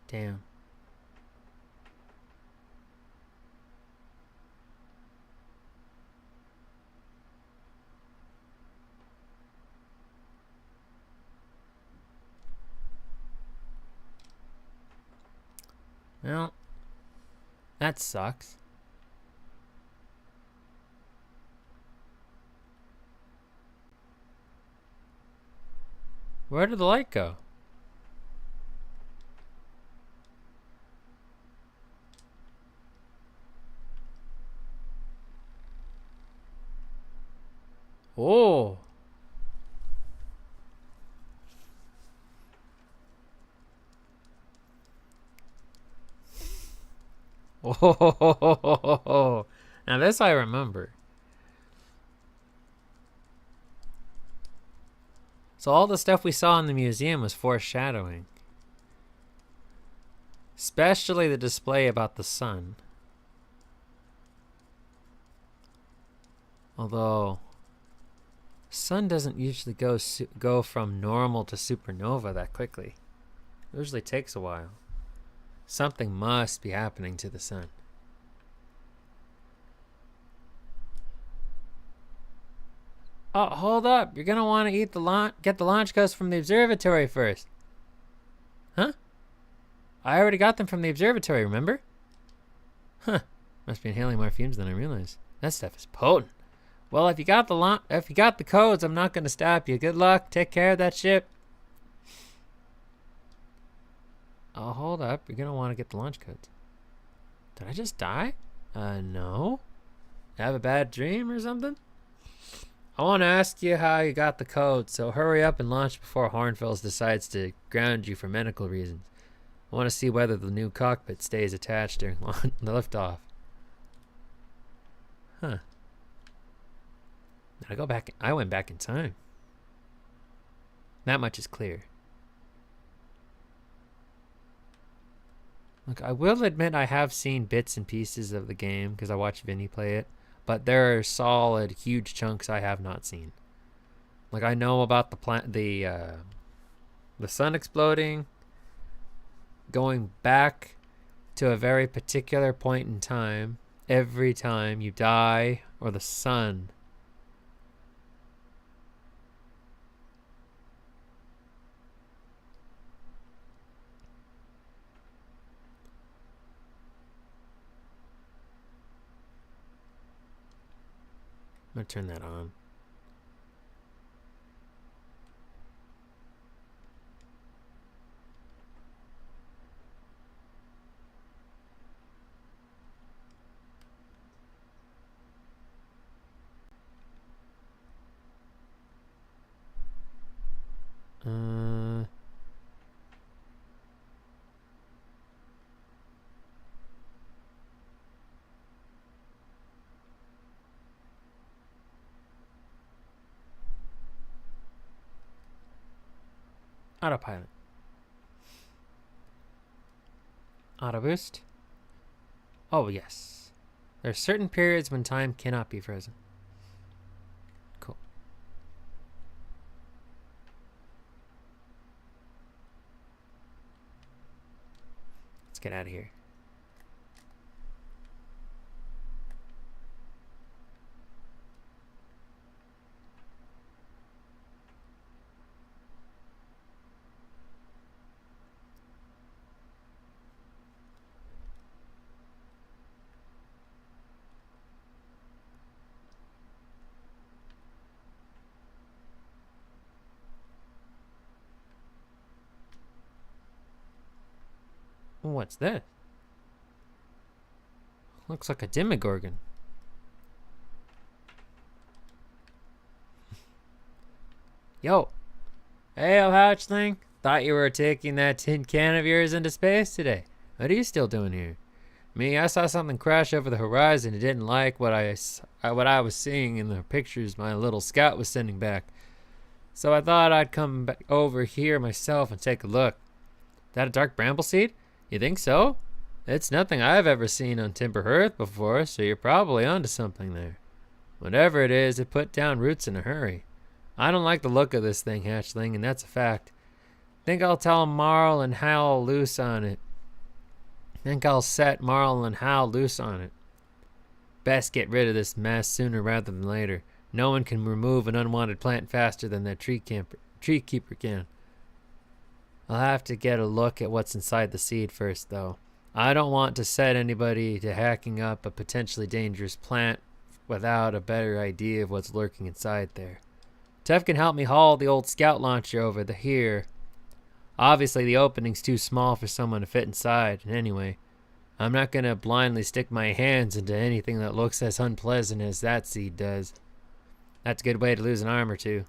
[SPEAKER 1] Damn. Well, that sucks. Where did the light go? Oh. Oh. Now this I remember. So all the stuff we saw in the museum was foreshadowing. Especially the display about the sun. Although sun doesn't usually go from normal to supernova that quickly. It usually takes a while. Something must be happening to the sun. Oh, hold up. You're going to want to get the launch codes from the observatory first. Huh? I already got them from the observatory, remember? Huh. Must be inhaling more fumes than I realized. That stuff is potent. Well, if you got the codes, I'm not going to stop you. Good luck. Take care of that ship. Oh, hold up. You're going to want to get the launch codes. Did I just die? No. Have a bad dream or something? I want to ask you how you got the code, so hurry up and launch before Hornfels decides to ground you for medical reasons. I want to see whether the new cockpit stays attached during the liftoff. Huh. Did I go back? I went back in time. That much is clear. Look, I will admit I have seen bits and pieces of the game because I watched Vinny play it. But there are solid, huge chunks I have not seen. Like I know about the sun exploding, going back to a very particular point in time every time you die or the sun. I'm gonna turn that on. Autopilot. Auto boost. Oh, yes. There are certain periods when time cannot be frozen. Cool. Let's get out of here. What's this? Looks like a demogorgon. Yo. Hey, old hatchling. Thought you were taking that tin can of yours into space today. What are you still doing here? Me, I saw something crash over the horizon and didn't like what I was seeing in the pictures my little scout was sending back. So I thought I'd come back over here myself and take a look. That a dark bramble seed? You think so? It's nothing I've ever seen on Timber Hearth before, so you're probably onto something there. Whatever it is, it put down roots in a hurry. I don't like the look of this thing, hatchling, and that's a fact. Think I'll tell Marl and Hal loose on it. Think I'll set Marl and Hal loose on it. Best get rid of this mess sooner rather than later. No one can remove an unwanted plant faster than that tree keeper can. I'll have to get a look at what's inside the seed first, though. I don't want to set anybody to hacking up a potentially dangerous plant without a better idea of what's lurking inside there. Tev can help me haul the old scout launcher over here. Obviously, the opening's too small for someone to fit inside, and anyway, I'm not going to blindly stick my hands into anything that looks as unpleasant as that seed does. That's a good way to lose an arm or two.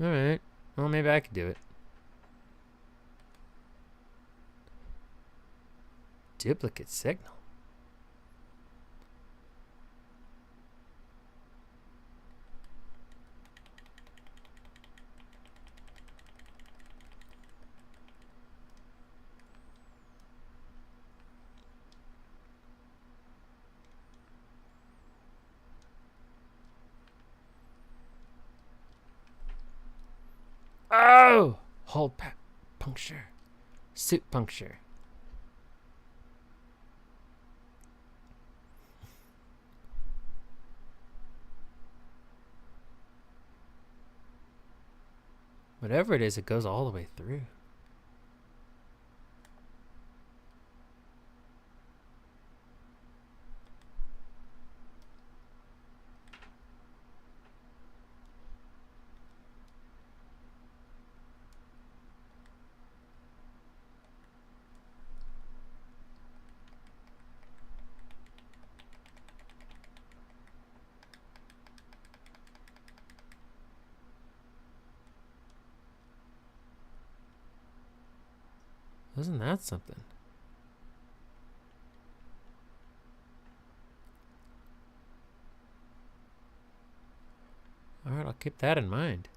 [SPEAKER 1] Alright, well, maybe I could do it. Duplicate signal. Oh! Hold puncture. Suit puncture. Whatever it is, it goes all the way through. Wasn't that something? Alright, I'll keep that in mind.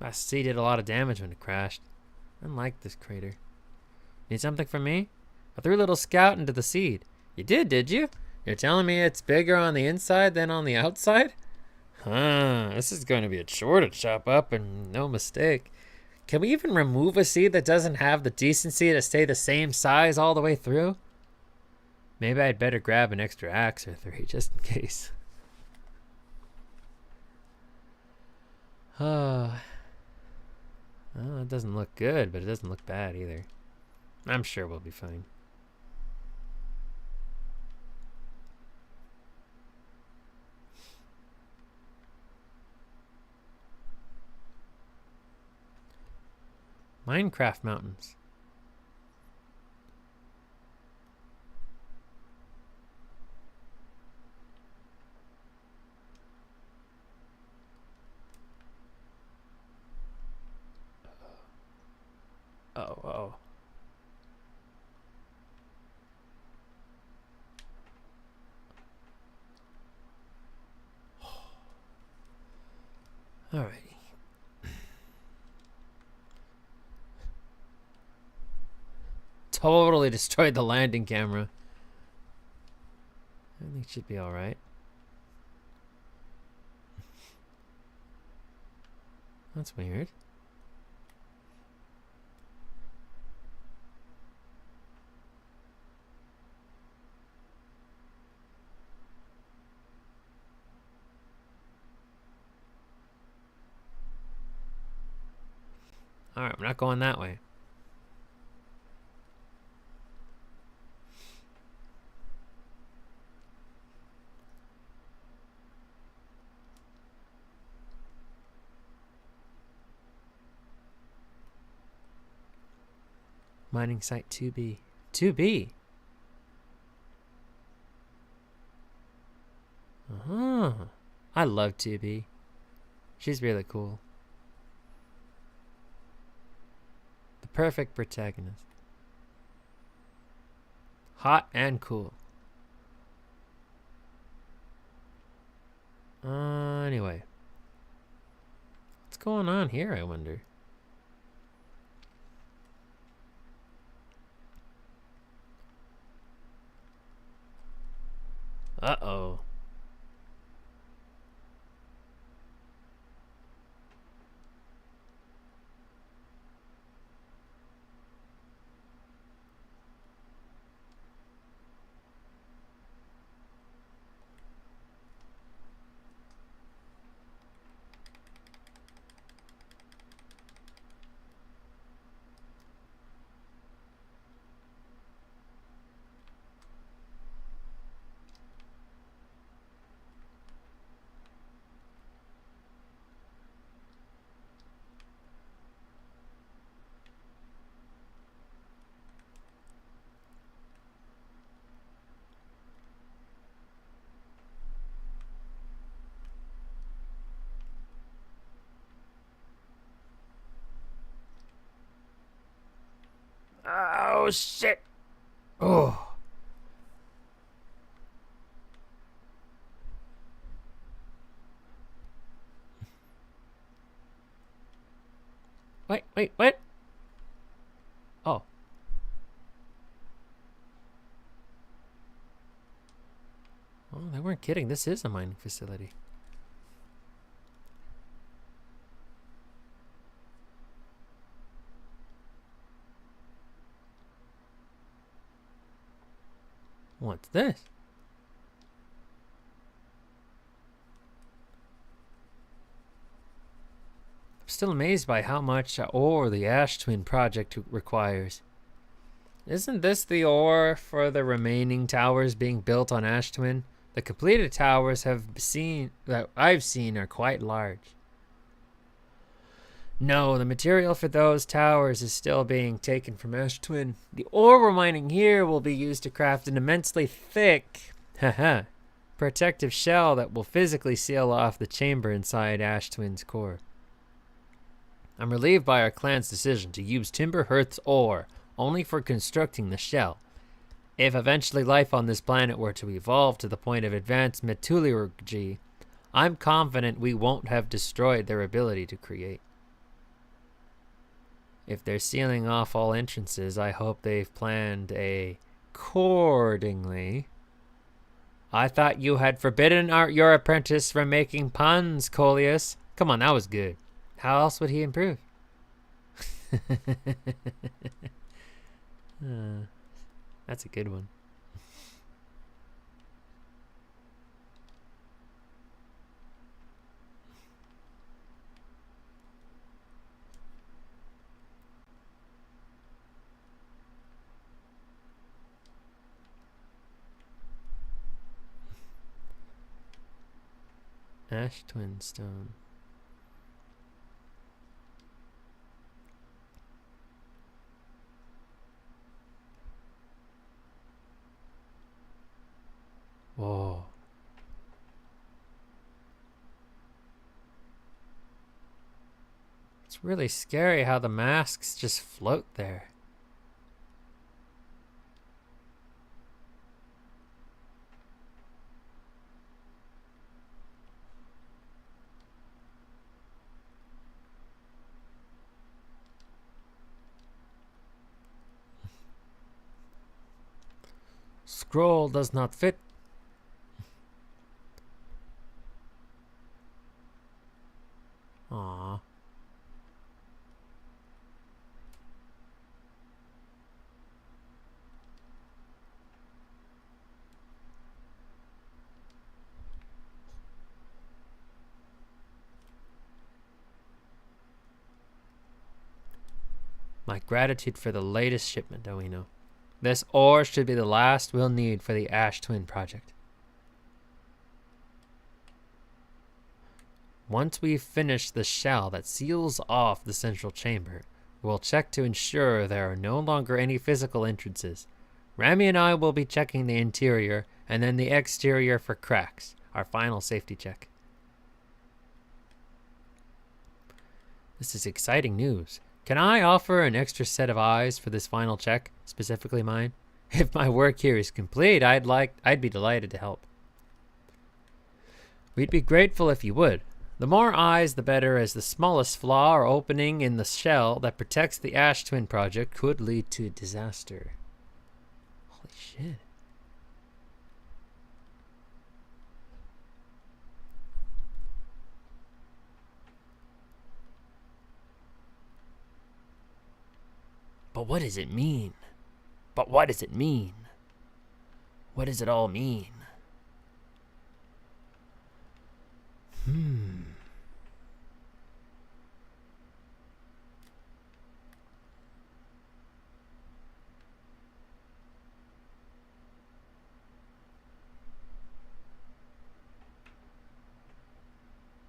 [SPEAKER 1] That sea did a lot of damage when it crashed. Unlike this crater. Need something from me? I threw a little scout into the seed. You did you? You're telling me it's bigger on the inside than on the outside? This is going to be a chore to chop up, and no mistake. Can we even remove a seed that doesn't have the decency to stay the same size all the way through? Maybe I'd better grab an extra axe or three, just in case. Well, it doesn't look good, but it doesn't look bad either. I'm sure we'll be fine. Minecraft mountains. Oh. Alrighty. Totally destroyed the landing camera. I think it should be alright. That's weird. Alright, we're not going that way. Mining site 2B. 2B? Uh-huh. I love 2B. She's really cool. The perfect protagonist. Hot and cool. Anyway. What's going on here, I wonder? Uh-oh.
[SPEAKER 2] Oh, shit.
[SPEAKER 1] Oh. Wait, what? Oh. Oh, they weren't kidding. This is a mining facility. What's this? I'm still amazed by how much ore the Ash Twin project requires. Isn't this the ore for the remaining towers being built on Ash Twin? The completed towers I've seen are quite large. No, the material for those towers is still being taken from Ash Twin. The ore we're mining here will be used to craft an immensely thick, protective shell that will physically seal off the chamber inside Ash Twin's core. I'm relieved by our clan's decision to use Timber Hearth's ore only for constructing the shell. If eventually life on this planet were to evolve to the point of advanced metallurgy, I'm confident we won't have destroyed their ability to create. If they're sealing off all entrances, I hope they've planned accordingly. I thought you had forbidden your apprentice from making puns, Coleus. Come on, that was good. How else would he improve? That's a good one. Ash Twin Stone. Whoa. It's really scary how the masks just float there. scroll does not fit. Aww. My gratitude for the latest shipment, Oino. This ore should be the last we'll need for the Ash Twin project. Once we finish the shell that seals off the central chamber, we'll check to ensure there are no longer any physical entrances. Rami and I will be checking the interior and then the exterior for cracks, our final safety check. This is exciting news. Can I offer an extra set of eyes for this final check, specifically mine? If my work here is complete, I'd be delighted to help. We'd be grateful if you would. The more eyes, the better, as the smallest flaw or opening in the shell that protects the Ash Twin project could lead to disaster. Holy shit. But what does it mean? But what does it mean? What does it all mean?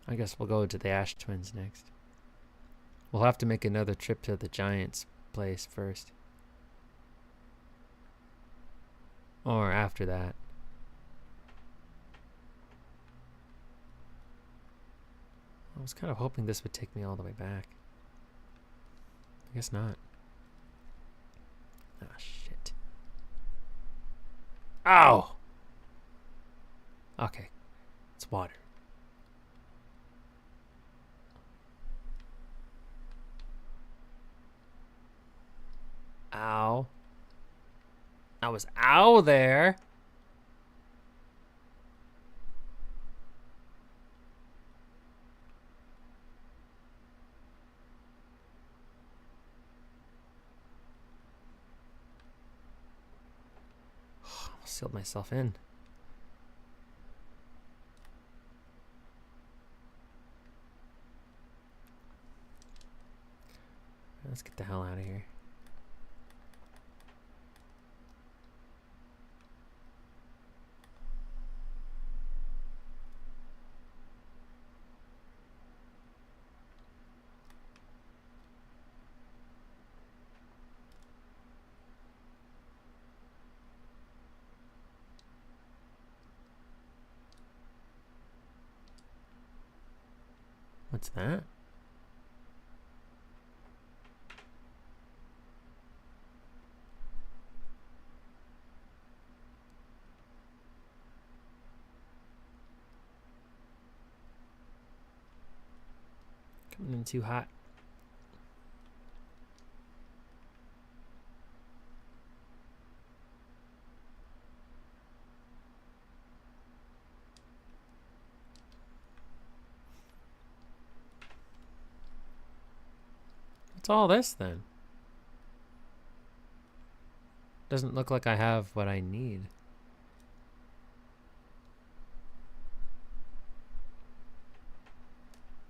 [SPEAKER 1] I guess we'll go to the Ash Twins next. We'll have to make another trip to the Giant's place first. Or after that. I was kind of hoping this would take me all the way back. I guess not. Ah, shit. Ow! Okay. It's water. Ow. I was ow there. I sealed myself in. Let's get the hell out of here. What's that? Coming in too hot. What's all this then? Doesn't look like I have what I need.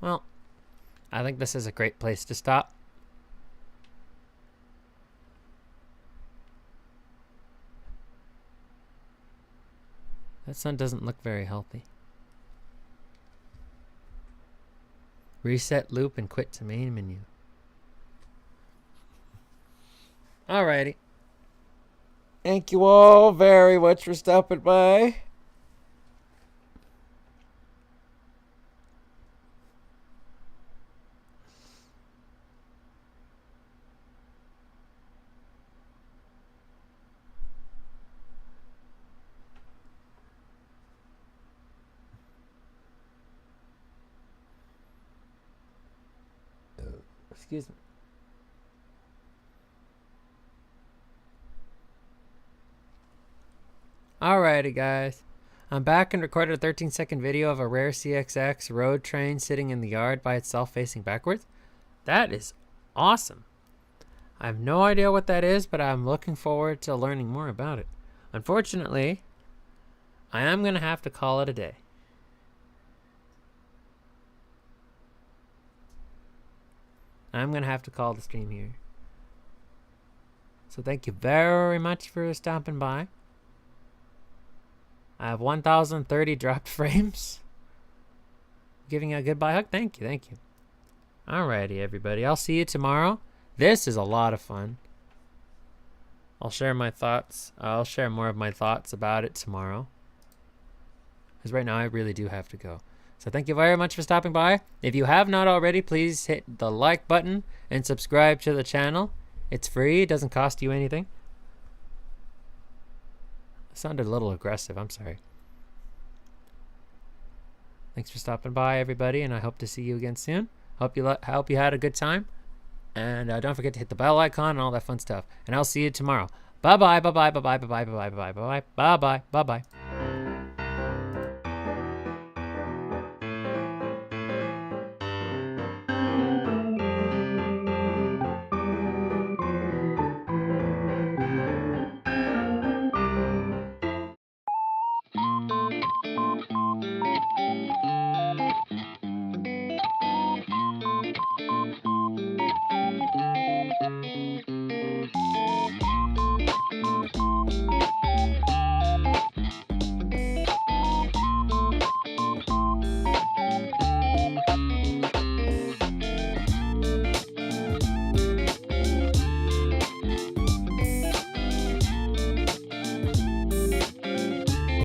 [SPEAKER 1] Well, I think this is a great place to stop. That sun doesn't look very healthy. Reset loop and quit to main menu. Alrighty. Thank you all very much for stopping by. Excuse me. Alrighty, guys. I'm back and recorded a 13-second video of a rare CXX road train sitting in the yard by itself facing backwards. That is awesome. I have no idea what that is, but I'm looking forward to learning more about it. Unfortunately, I am going to have to call it a day. I'm going to have to call the stream here. So thank you very much for stopping by. I have 1,030 dropped frames. Giving you a goodbye hug. Thank you. Thank you. Alrighty, everybody. I'll see you tomorrow. This is a lot of fun. I'll share my thoughts. I'll share more of my thoughts about it tomorrow. Because right now I really do have to go. So thank you very much for stopping by. If you have not already, please hit the like button and subscribe to the channel. It's free. It doesn't cost you anything. It sounded a little aggressive. I'm sorry. Thanks for stopping by, everybody, and I hope to see you again soon. Hope you had a good time. And don't forget to hit the bell icon and all that fun stuff. And I'll see you tomorrow. Bye-bye, bye-bye, bye-bye, bye-bye, bye-bye, bye-bye, bye-bye, bye-bye.